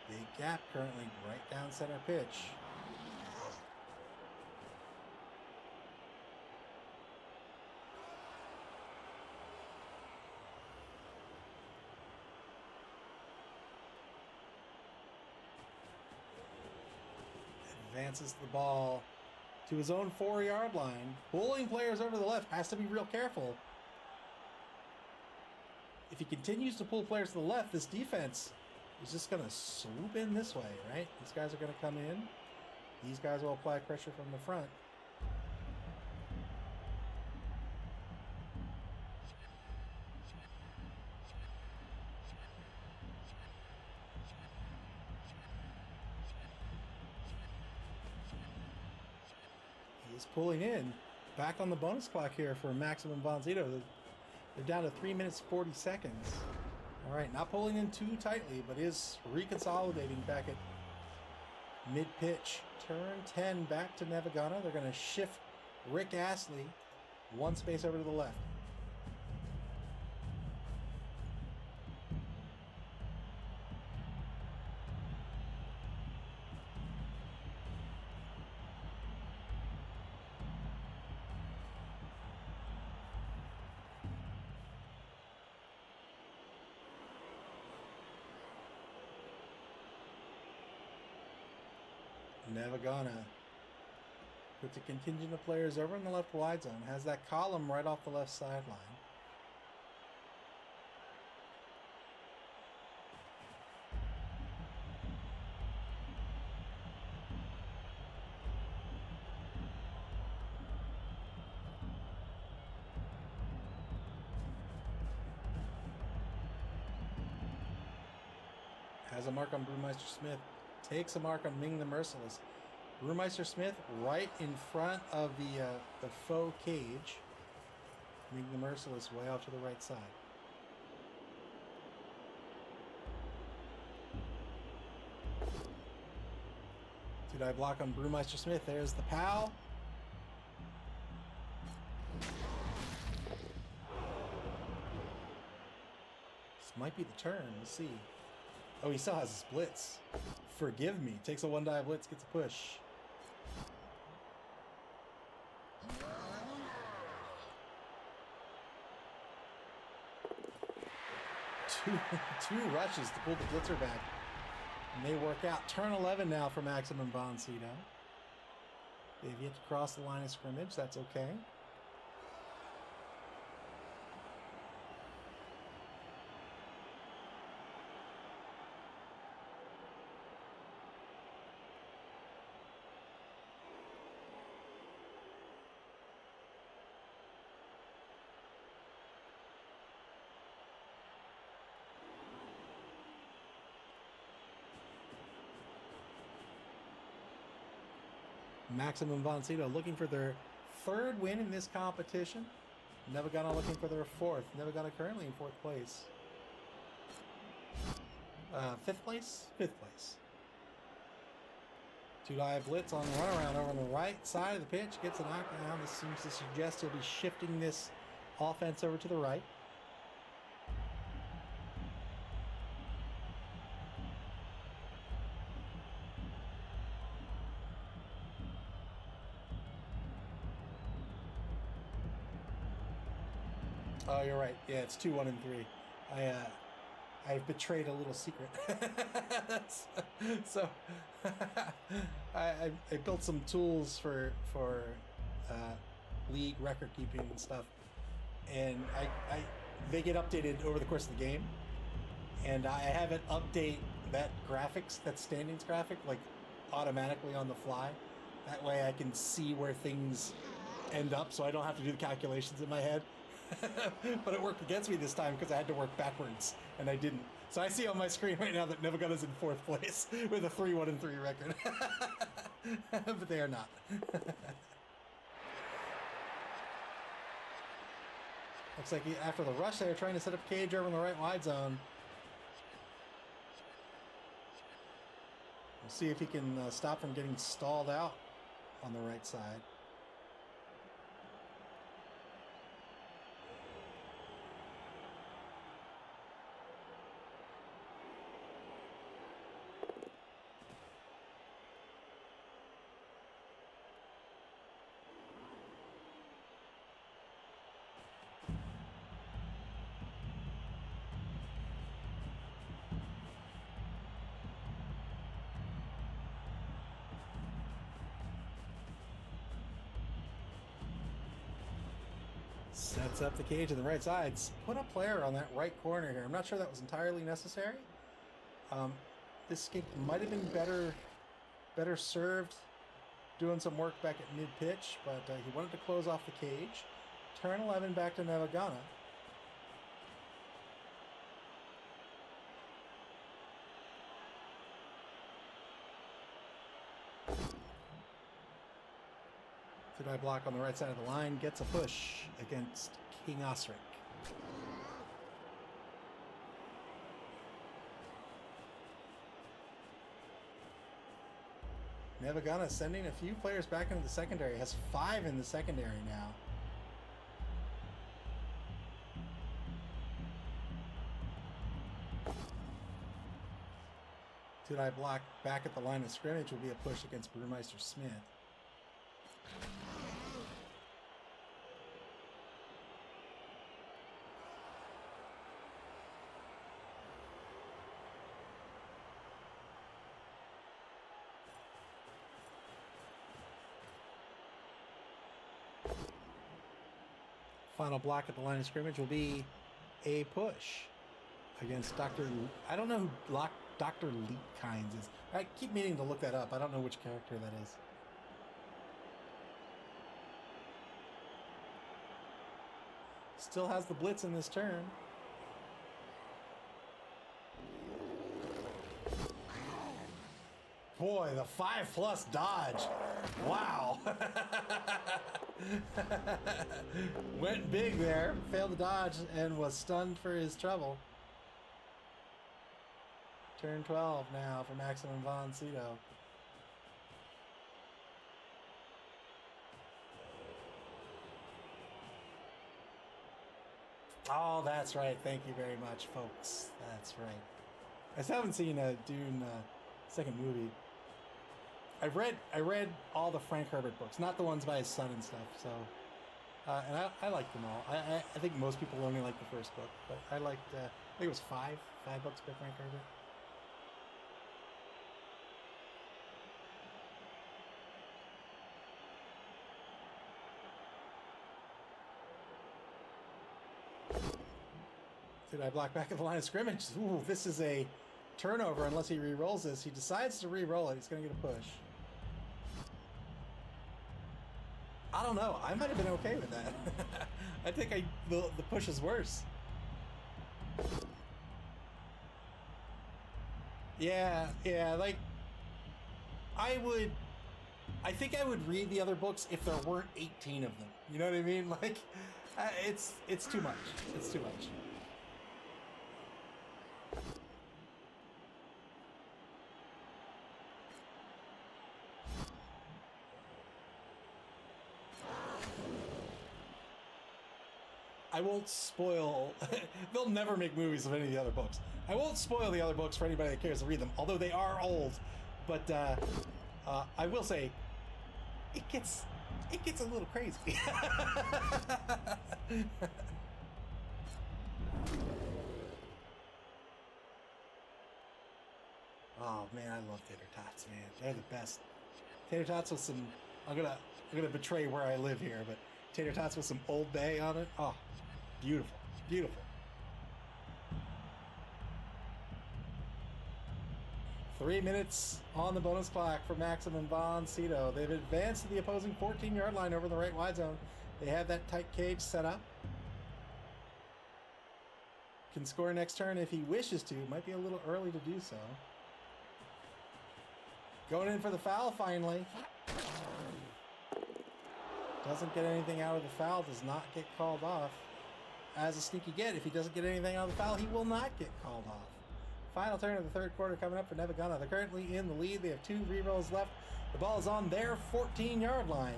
Big gap currently right down center pitch. Advances the ball to his own 4-yard line. Pulling players over to the left. Has to be real careful. If he continues to pull players to the left, this defense is just going to swoop in this way, right? These guys are going to come in. These guys will apply pressure from the front. Is pulling in. Back on the bonus clock here for Maximum Von Sydow. They're down to 3 minutes 40 seconds. All right, not pulling in too tightly, but is reconsolidating back at mid-pitch. Turn 10 back to Nevva. They're going to shift Rick Astley one space over to the left. Nevva Puts a contingent of players over in the left wide zone. Has that column right off the left sideline. Has a mark on Brewmeister Smith. Takes a mark on Ming the Merciless. Brewmeister Smith right in front of the faux cage. Ming the Merciless way off to the right side. Two-die block on Brewmeister Smith. There's the POW. This might be the turn. We'll see. Oh, he still has his blitz. Forgive me. Takes a one-die blitz, gets a push. Two rushes to pull the blitzer back. And they work out. Turn 11 now for Maximum Von Sydow. They've yet to cross the line of scrimmage. That's okay. Maximum Von Sydow looking for their third win in this competition. Nevva looking for their fourth. Nevva currently in fourth place. Fifth place? Fifth place. Two-die blitz on the runaround over on the right side of the pitch. Gets a knockdown. This seems to suggest he'll be shifting this offense over to the right. Oh, you're right. Yeah, it's 2, 1, and 3. I betrayed a little secret. So I built some tools for league record keeping and stuff, and they get updated over the course of the game, and I have it update that graphics, that standings graphic, like automatically on the fly. That way I can see where things end up, so I don't have to do the calculations in my head. But it worked against me this time because I had to work backwards, and I didn't. So I see on my screen right now that Nevva is in fourth place with a 3, 1, and 3 record. But they are not. Looks like after the rush, they were trying to set up cage over in the right wide zone. We'll see if he can stop from getting stalled out on the right side. Sets up the cage on the right side. Put a player on that right corner here. I'm not sure that was entirely necessary. This kick might have been better served doing some work back at mid-pitch, but he wanted to close off the cage. Turn 11 back to Nevva. Two-die block on the right side of the line. Gets a push against King Osric. Nevva sending a few players back into the secondary. Has 5 in the secondary now. Two-die block back at the line of scrimmage will be a push against Brewmeister Smith. Final block at the line of scrimmage will be a push against Dr. I don't know who Dr. Leakines is. I keep meaning to look that up. I don't know which character that is. Still has the blitz in this turn. Boy, the 5+ dodge. Wow. Went big there, failed to dodge, and was stunned for his trouble. Turn 12 now for Maximum Von Sydow. Oh, that's right. Thank you very much, folks. That's right. I still haven't seen Dune second movie. I read all the Frank Herbert books, not the ones by his son and stuff. So, and I liked them all. I think most people only like the first book, but I liked. I think it was five books by Frank Herbert. Did I block back at the line of scrimmage? Ooh, this is a turnover unless he re-rolls this. He decides to re-roll it. He's going to get a push. I don't know. I might have been okay with that. I think the push is worse. Yeah, like I think I would read the other books if there weren't 18 of them. You know what I mean? Like it's too much. It's too much. I won't spoil. They'll never make movies of any of the other books. I won't spoil the other books for anybody that cares to read them, although they are old. But I will say, it gets a little crazy. Oh man, I love tater tots, man. They're the best. Tater tots with some. I'm gonna betray where I live here, but tater tots with some Old Bay on it. Oh, beautiful, beautiful. 3 minutes on the bonus clock for Maximum Von Sydow. They've advanced to the opposing 14-yard line over the right wide zone. They have that tight cage set up. Can score next turn if he wishes to. Might be a little early to do so. Going in for the foul finally. Doesn't get anything out of the foul. Does not get called off. As a sneaky get, if he doesn't get anything out of the foul, he will not get called off. Final turn of the third quarter coming up for Nevva. They're currently in the lead. They have 2 re-rolls left. The ball is on their 14-yard line.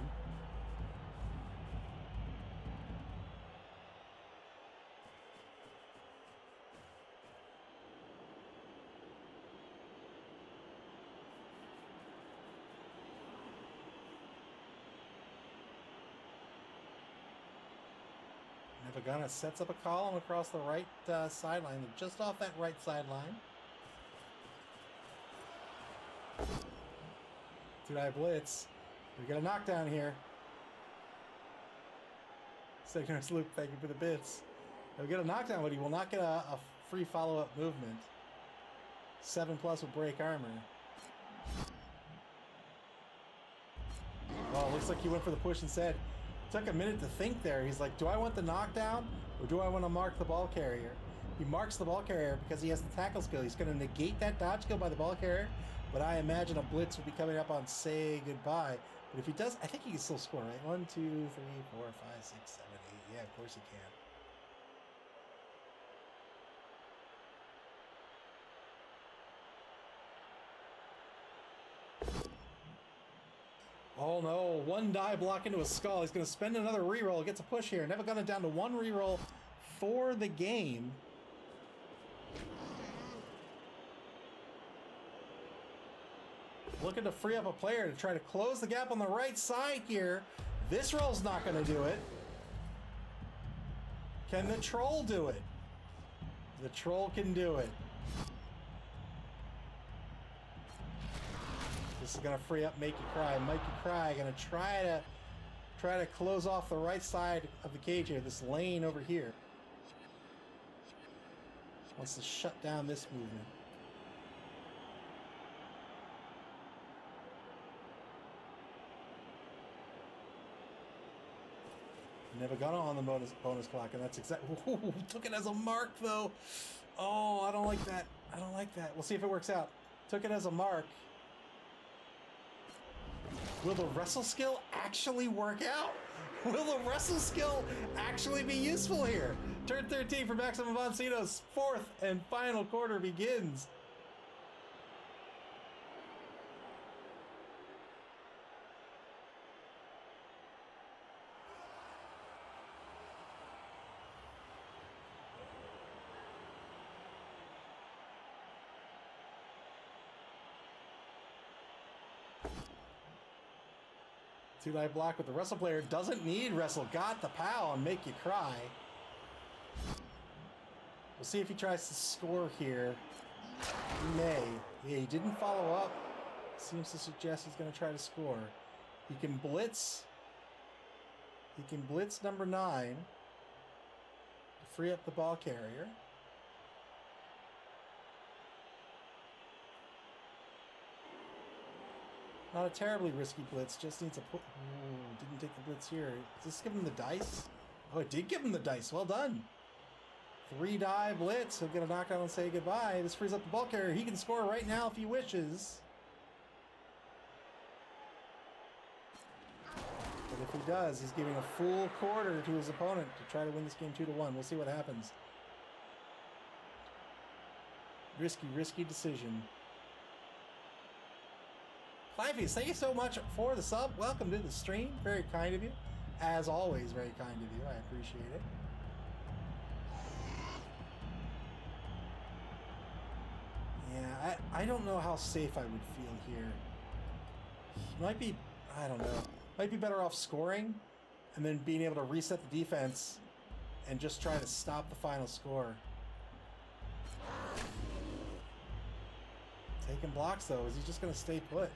Nevva sets up a column across the right sideline, just off that right sideline. Two-die blitz. We got a knockdown here. Signers Loop, thank you for the bits. We get a knockdown, but he will not get a free follow-up movement. 7+ with break armor. Oh, looks like he went for the push instead. Took a minute to think there. He's like, do I want the knockdown or do I want to mark the ball carrier? He marks the ball carrier because he has the tackle skill. He's going to negate that dodge skill by the ball carrier, but I imagine a blitz will be coming up on say goodbye. But if he does, I think he can still score, right? 1, 2, 3, 4, 5, 6, 7, 8. Yeah, of course he can. Oh no, 1 die block into a skull. He's going to spend another reroll. Gets a push here. Never got it down to 1 reroll for the game. Looking to free up a player to try to close the gap on the right side here. This roll's not going to do it. Can the troll do it? The troll can do it. This is going to free up Make You Cry. Make You Cry going to try to try to close off the right side of the cage here, this lane over here. Wants to shut down this movement. Never got on the bonus clock, and that's exactly. Took it as a mark, though. Oh, I don't like that. I don't like that. We'll see if it works out. Took it as a mark. Will the wrestle skill actually work out? Will the wrestle skill actually be useful here? Turn 13 for Maximum Von Sydow's fourth and final quarter begins. Two-die block with the wrestle player. Doesn't need wrestle. Got the pow and make you cry. We'll see if he tries to score here. He may. Yeah, he didn't follow up. Seems to suggest he's going to try to score. He can blitz. He can blitz number 9 to free up the ball carrier. Not a terribly risky blitz, just needs a put. Didn't take the blitz here. Does this give him the dice? Oh, it did give him the dice. Well done. 3-die blitz. He'll get a knockdown and say goodbye. This frees up the ball carrier. He can score right now if he wishes. But if he does, he's giving a full quarter to his opponent to try to win this game 2-1. We'll see what happens. Risky decision. Cliveys, thank you so much for the sub. Welcome to the stream. Very kind of you. As always, very kind of you. I appreciate it. Yeah, I don't know how safe I would feel here. Might be, I don't know. Might be better off scoring and then being able to reset the defense and just try to stop the final score. Taking blocks, though. Is he just going to stay put?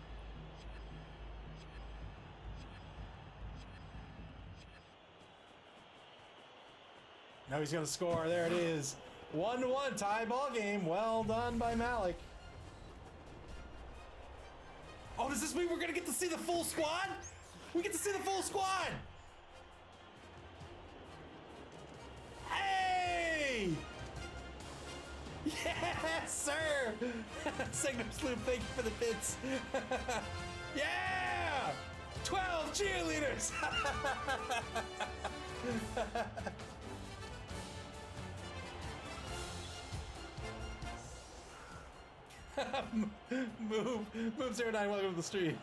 Now he's going to score. There it is. 1-1 tie ball game. Well done by Malik. Oh, does this mean we're going to get to see the full squad? We get to see the full squad. Hey! Yes, sir! Signal Sloop, thank you for the bits. Yeah! 12 cheerleaders! Move 09, welcome to the stream.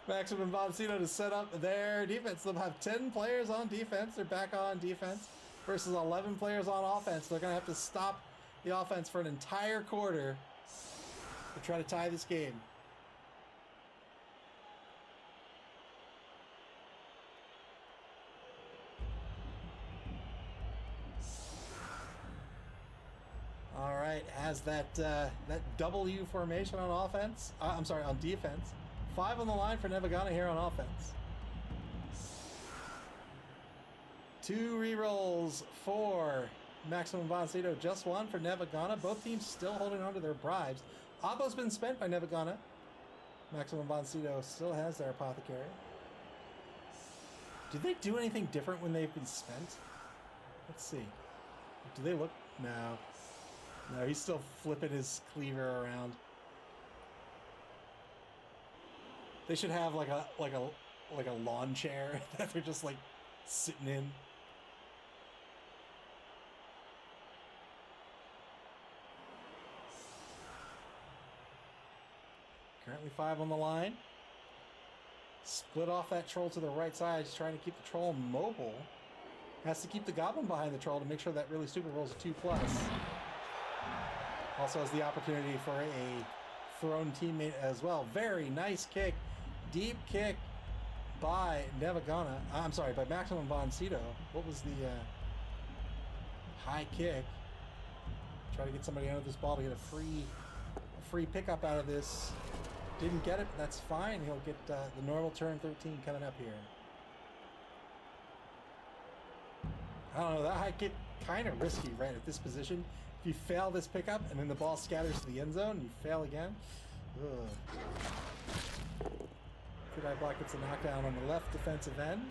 Maximum Von Sydow to set up their defense. They'll have 10 players on defense. They're back on defense versus 11 players on offense. They're going to have to stop the offense for an entire quarter to try to tie this game. All right, has that W formation on offense. I'm sorry, on defense. 5 on the line for Nevva here on offense. 2 rerolls for Maximum Von Sydow, just 1 for Nevva. Both teams still holding on to their bribes. Oppo's been spent by Nevva. Maximum Von Sydow still has their apothecary. Do they do anything different when they've been spent? Let's see. Do they look? No. No, he's still flipping his cleaver around. They should have like a lawn chair that they're just like sitting in. Currently 5 on the line. Split off that troll to the right side. He's trying to keep the troll mobile. Has to keep the goblin behind the troll to make sure that really stupid rolls a 2+. Also has the opportunity for a thrown teammate as well. Very nice kick. Deep kick by Nevva. I'm sorry, by Maximum Von Sydow. What was the high kick? Try to get somebody under this ball to get a free pickup out of this. Didn't get it, but that's fine. He'll get the normal turn 13 coming up here. I don't know, that might get kind of risky right at this position. If you fail this pickup and then the ball scatters to the end zone and you fail again, Could I block gets a knockdown on the left defensive end.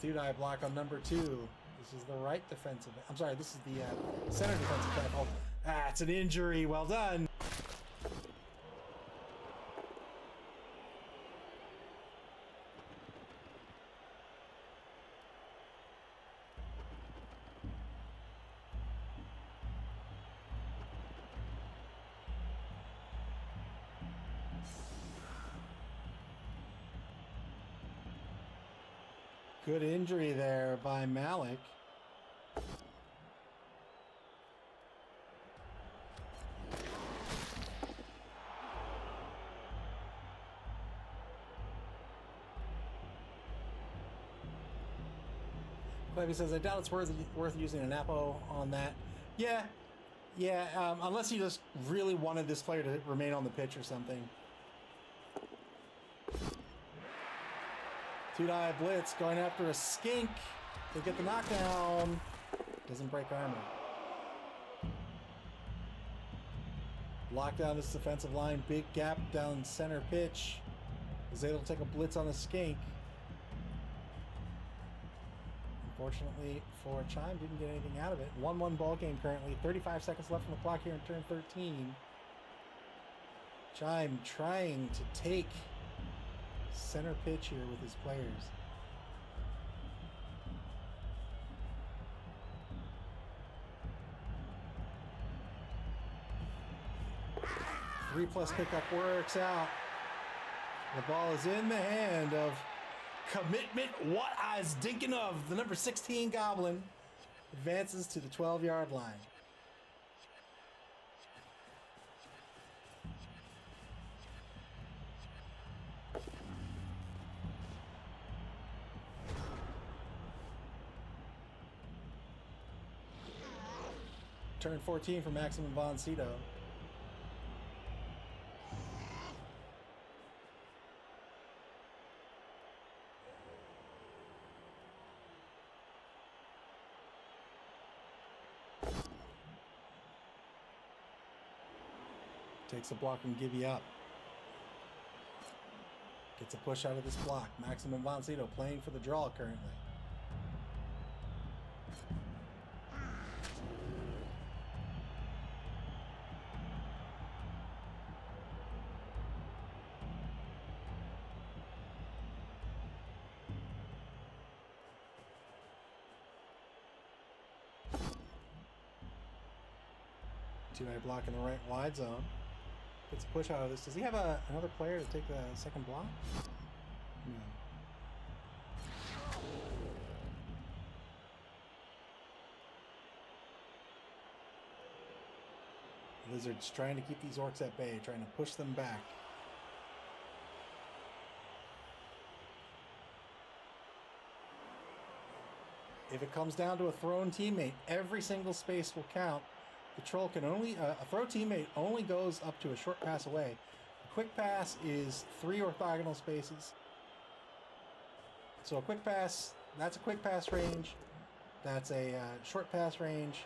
Sydow block on number 2. This is the right defensive. I'm sorry, this is the center defensive tackle. Ah, it's an injury. Well done. Good injury there by Malik. Clevy says, I doubt it's worth using an Apo on that. Yeah, unless you just really wanted this player to remain on the pitch or something. Two-die blitz going after a skink. They get the knockdown. Doesn't break armor. Lock down this defensive line. Big gap down center pitch. Is able to take a blitz on the skink. Unfortunately for Chime, didn't get anything out of it. 1-1 ball game currently. 35 seconds left on the clock here in turn 13. Chime trying to take center pitch here with his players. Three-plus pickup works out. The ball is in the hand of Commitment What I Was Thinking Of. The number 16 Goblin advances to the 12-yard line. Turn 14 for Maximum Von Sydow. Takes a block and give you up. Gets a push out of this block. Maximum Von Sydow playing for the draw currently. Two-eye block in the right wide zone. Gets a push out of this. Does he have another player to take the second block? No. Lizard's trying to keep these orcs at bay, trying to push them back. If it comes down to a thrown teammate, every single space will count. The troll can only, a throw teammate only goes up to a short pass away. A quick pass is 3 orthogonal spaces. So a quick pass, that's a quick pass range. That's a short pass range.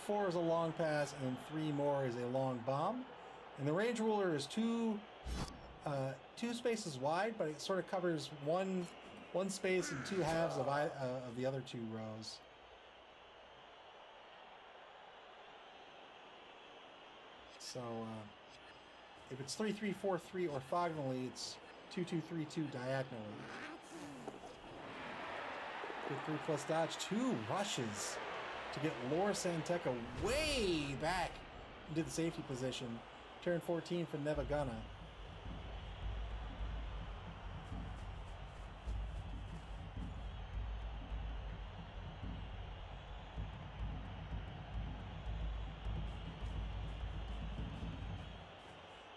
4 is a long pass, and 3 more is a long bomb. And the range ruler is two spaces wide, but it sort of covers one space and 2 halves of the other 2 rows. So if it's 3-3-4-3 orthogonally, it's 2-2-3-2 diagonally. Good 3+ dodge, 2 rushes to get Laura Santeca way back into the safety position. Turn 14 for Nevva.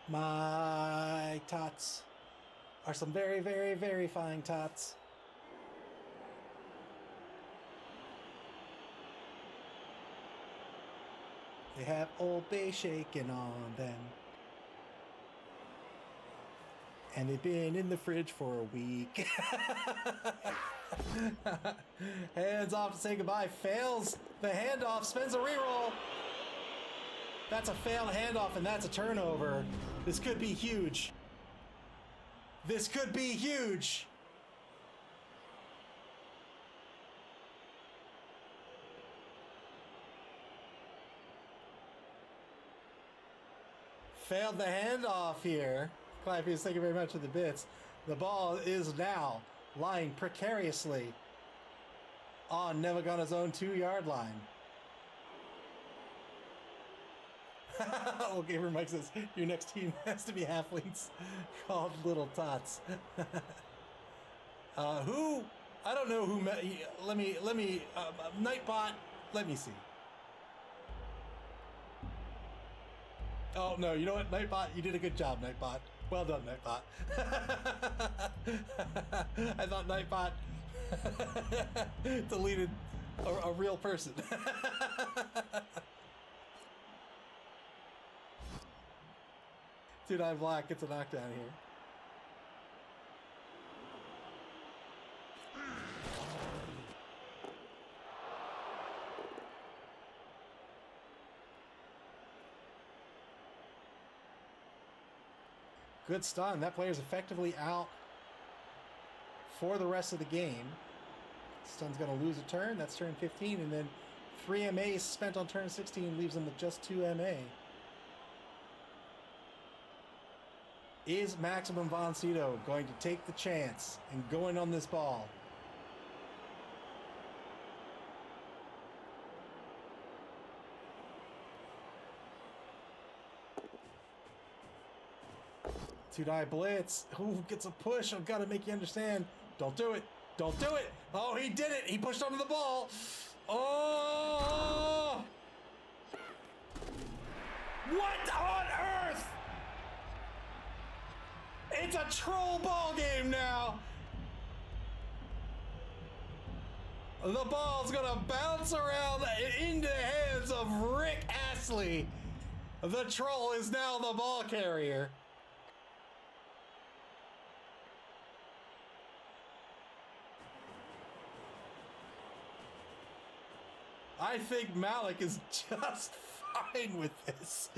My tots are some very, very, very fine tots. They have Old Bay shaking on them. And they've been in the fridge for a week. Hands off to say goodbye. Fails the handoff. Spins a reroll. That's a failed handoff, and that's a turnover. This could be huge. This could be huge. Failed the handoff here. Clappies, thank you very much for the bits. The ball is now lying precariously on Nevagana's own 2-yard line. Well, Gamer Mike says your next team has to be halflings called Little Tots. Who? I don't know who. Let me. Nightbot. Let me see. Oh no! You know what, Nightbot? You did a good job, Nightbot. Well done, Nightbot. I thought Nightbot deleted a real person. Dude, I'm black. Gets a knockdown here. Good stun. That player's effectively out for the rest of the game. Stun's going to lose a turn. That's turn 15. And then 3 MA spent on turn 16 leaves him with just 2 MA. Is Maximum Von Sydow going to take the chance and go in on this ball? Two-die blitz. Who gets a push? I've got to make you understand. Don't do it. Don't do it. Oh, he did it. He pushed onto the ball. Oh! What on earth? It's a troll ball game now. The ball's gonna bounce around into the hands of Rick Astley. The troll is now the ball carrier. I think Malik is just fine with this.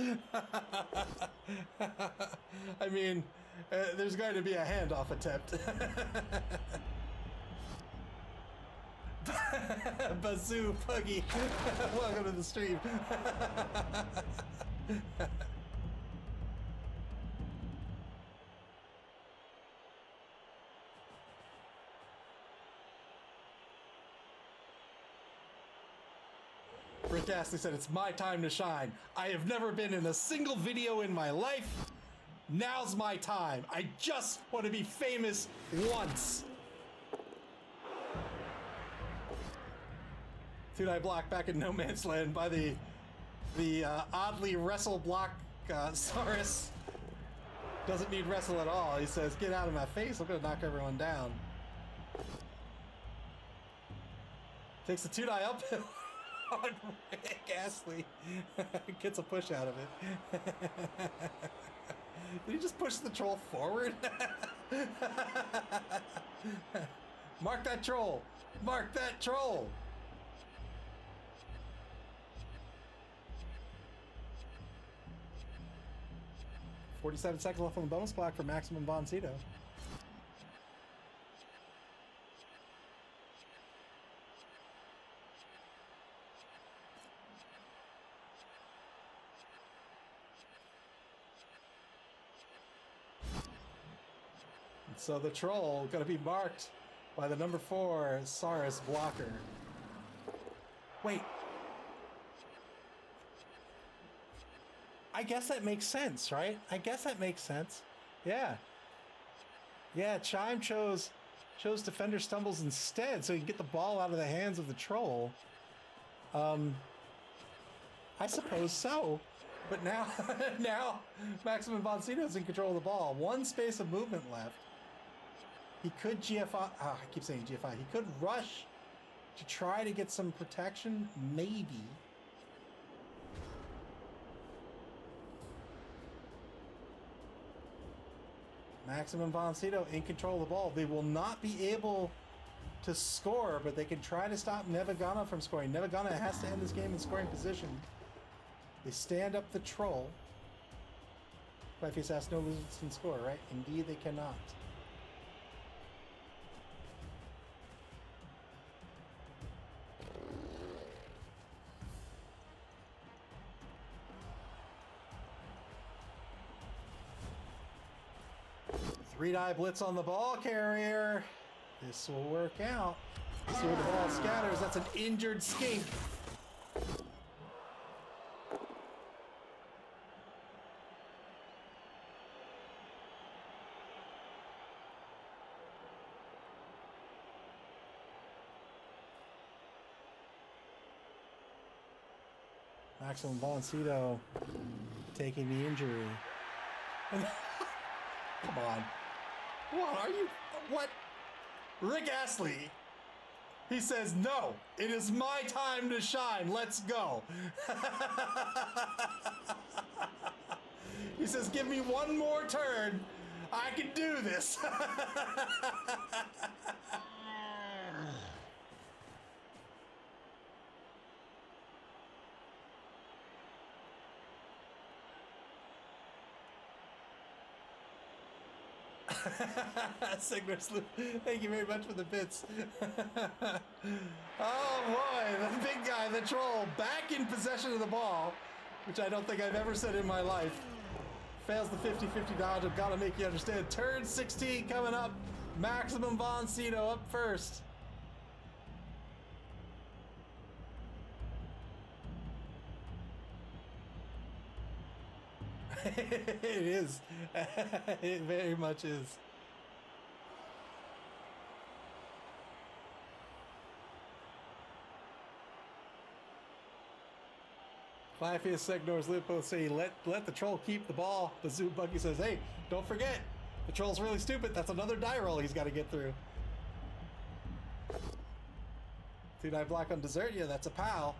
I mean, there's going to be a handoff attempt. Bazoo Puggy, welcome to the stream. Rick Astley said, "It's my time to shine. I have never been in a single video in my life. Now's my time. I just want to be famous once." Two-die block back in no man's land by the oddly wrestle block Saurus. Doesn't need wrestle at all. He says, "Get out of my face. I'm going to knock everyone down." Takes the two-die uphill. On Rick Astley. Gets a push out of it. Did he just push the troll forward? Mark that troll. Mark that troll. "47 seconds left on the bonus clock for Maximum Von Sydow. So the troll going to be marked by the number 4 Saurus blocker. Wait. I guess that makes sense, right? I guess that makes sense. Yeah. Yeah, Chime chose Defender Stumbles instead so he can get the ball out of the hands of the troll. I suppose so. But now, now Maximum Von Sydow is in control of the ball. 1 space of movement left. He could GFI. I keep saying GFI. He could rush to try to get some protection, maybe. Maximum Von Sydow in control of the ball. They will not be able to score, but they can try to stop Nevva from scoring. Nevva has to end this game in scoring position. They stand up the troll. Fireface asks, no losers can score, right? Indeed, they cannot. Three-die blitz on the ball carrier. This will work out. See where the ball scatters. That's an injured skink. Maximum Von Sydow taking the injury. Come on. What are you? What? Rick Astley. He says, no, it is my time to shine. Let's go. He says, give me one more turn. I can do this. Signer Slip, thank you very much for the bits. Oh boy, the big guy, the troll, back in possession of the ball, which I don't think I've ever said in my life. Fails the 50-50 dodge. I've got to make you understand. Turn 16 coming up. Maximum Von Sydow up first. It is. It very much is. Flyfish, Segnors, Lipo say let the troll keep the ball. Bazoo Buggy says, hey, don't forget, the troll's really stupid. That's another die roll he's got to get through. 2-die block on Desert, yeah, that's a pal.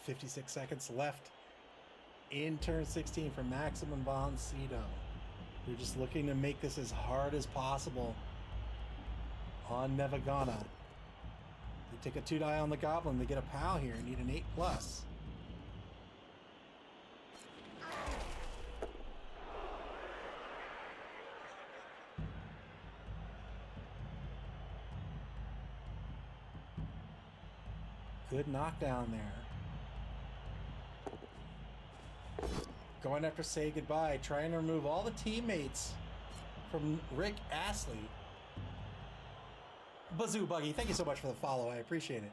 .56 seconds left in turn 16 for Maximum Von Sydow. They're just looking to make this as hard as possible on Nevva. They take a 2-die on the Goblin. They get a POW here. Need an 8+. Good knockdown there. Going after Say Goodbye, trying to remove all the teammates from Rick Astley. Bazoo Buggy, thank you so much for the follow. I appreciate it.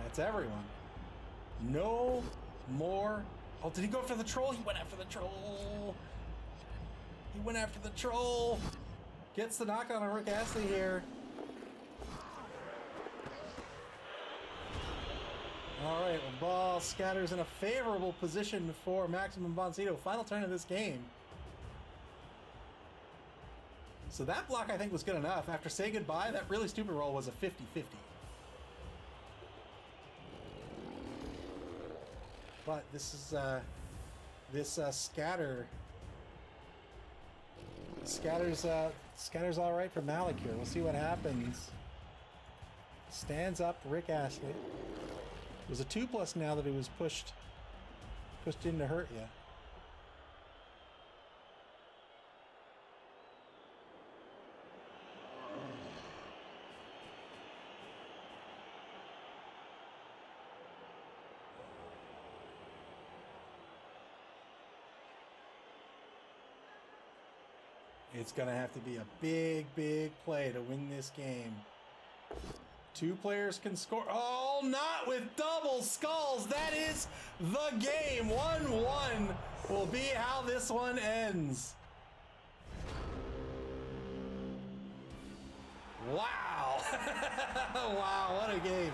That's everyone. No more. Oh, did he go after the troll? He went after the troll. He went after the troll. Gets the knockdown on Rick Astley here. All right, well, the ball scatters in a favorable position for Maximum Von Sydow. Final turn of this game. So that block, I think, was good enough. After Say Goodbye, that really stupid roll was a 50-50. But this is, scatter. Scatter's all right for Malik here. We'll see what happens. Stands up Rick Astley. It was a 2+ now that he was pushed in to hurt you. It's going to have to be a big, big play to win this game. 2 players can score. Oh, not with double skulls. That is the game. 1-1 will be how this one ends. Wow. Wow, what a game.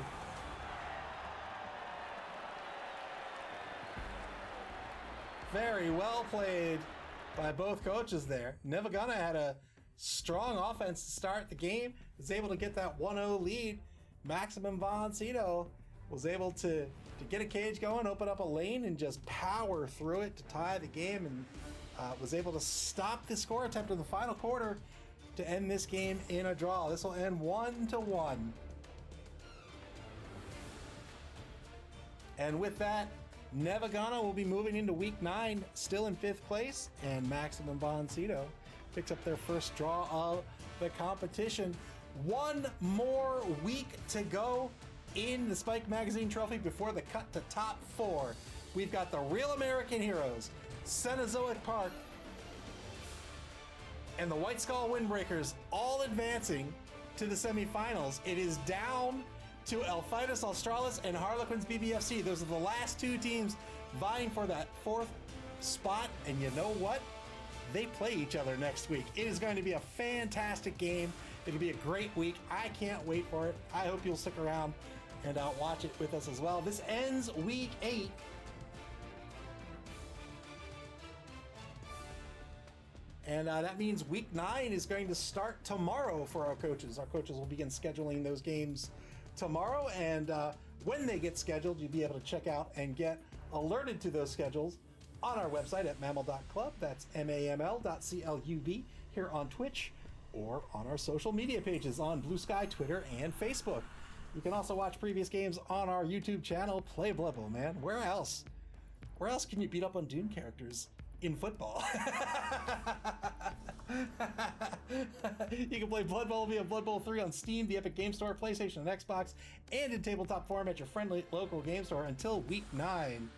Very well played by both coaches there. Nevva had a strong offense to start the game, was able to get that 1-0 lead. Maximum Von Sydow was able to get a cage going, open up a lane, and just power through it to tie the game, and was able to stop the score attempt in the final quarter to end this game in a draw. This will end 1-1. And with that, Nevva will be moving into week 9, still in 5th place, and Maximum Von Sydow picks up their first draw of the competition. One more week to go in the Spike Magazine Trophy before the cut to top 4. We've got the Real American Heroes, Cenozoic Park, and the White Skull Windbreakers all advancing to the semifinals. It is down to Elfitus Australis and Harlequins BBFC. Those are the last 2 teams vying for that 4th spot. And you know what? They play each other next week. It is going to be a fantastic game. It'll be a great week. I can't wait for it. I hope you'll stick around and watch it with us as well. This ends week 8. And that means week 9 is going to start tomorrow for our coaches. Our coaches will begin scheduling those games tomorrow, and when they get scheduled, you'll be able to check out and get alerted to those schedules on our website at maml.club. That's maml.club here on Twitch, or on our social media pages on Blue Sky, Twitter, and Facebook. You can also watch previous games on our YouTube channel, Play Blood Bowl, man. Where else? Where else can you beat up on Dune characters in football? You can play Blood Bowl via Blood Bowl 3 on Steam, the Epic Game Store, PlayStation, and Xbox, and in tabletop form at your friendly local game store until week 9.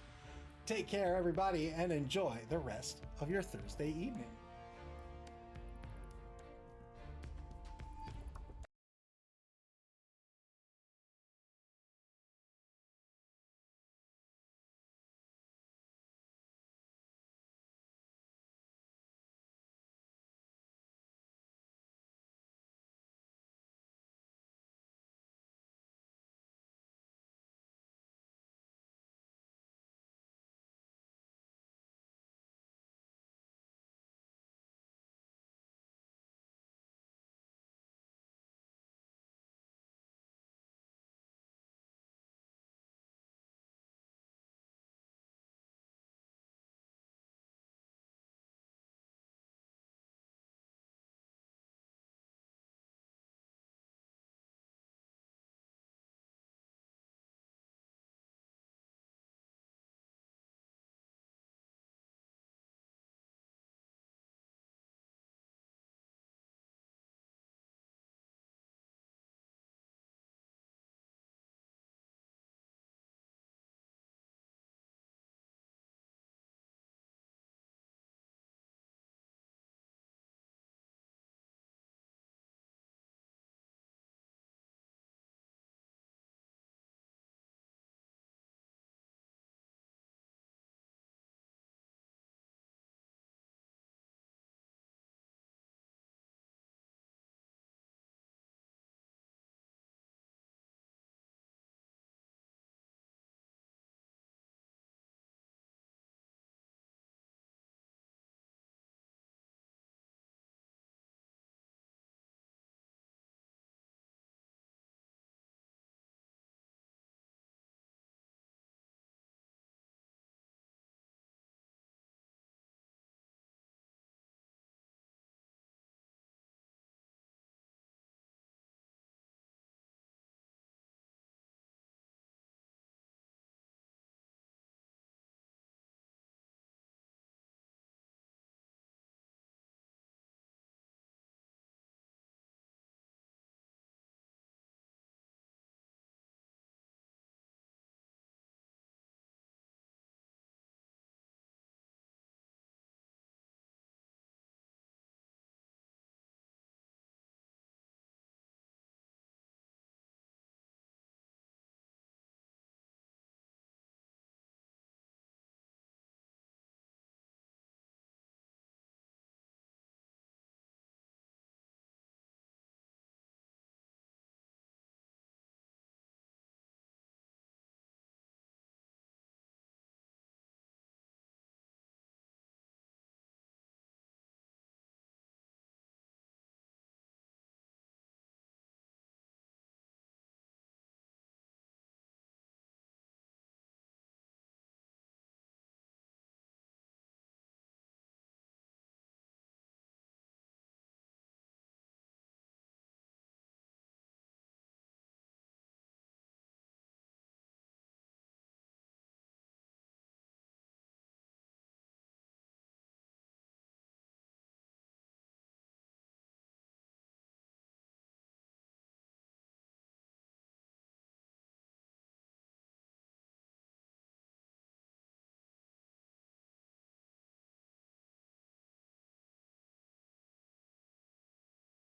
Take care, everybody, and enjoy the rest of your Thursday evening.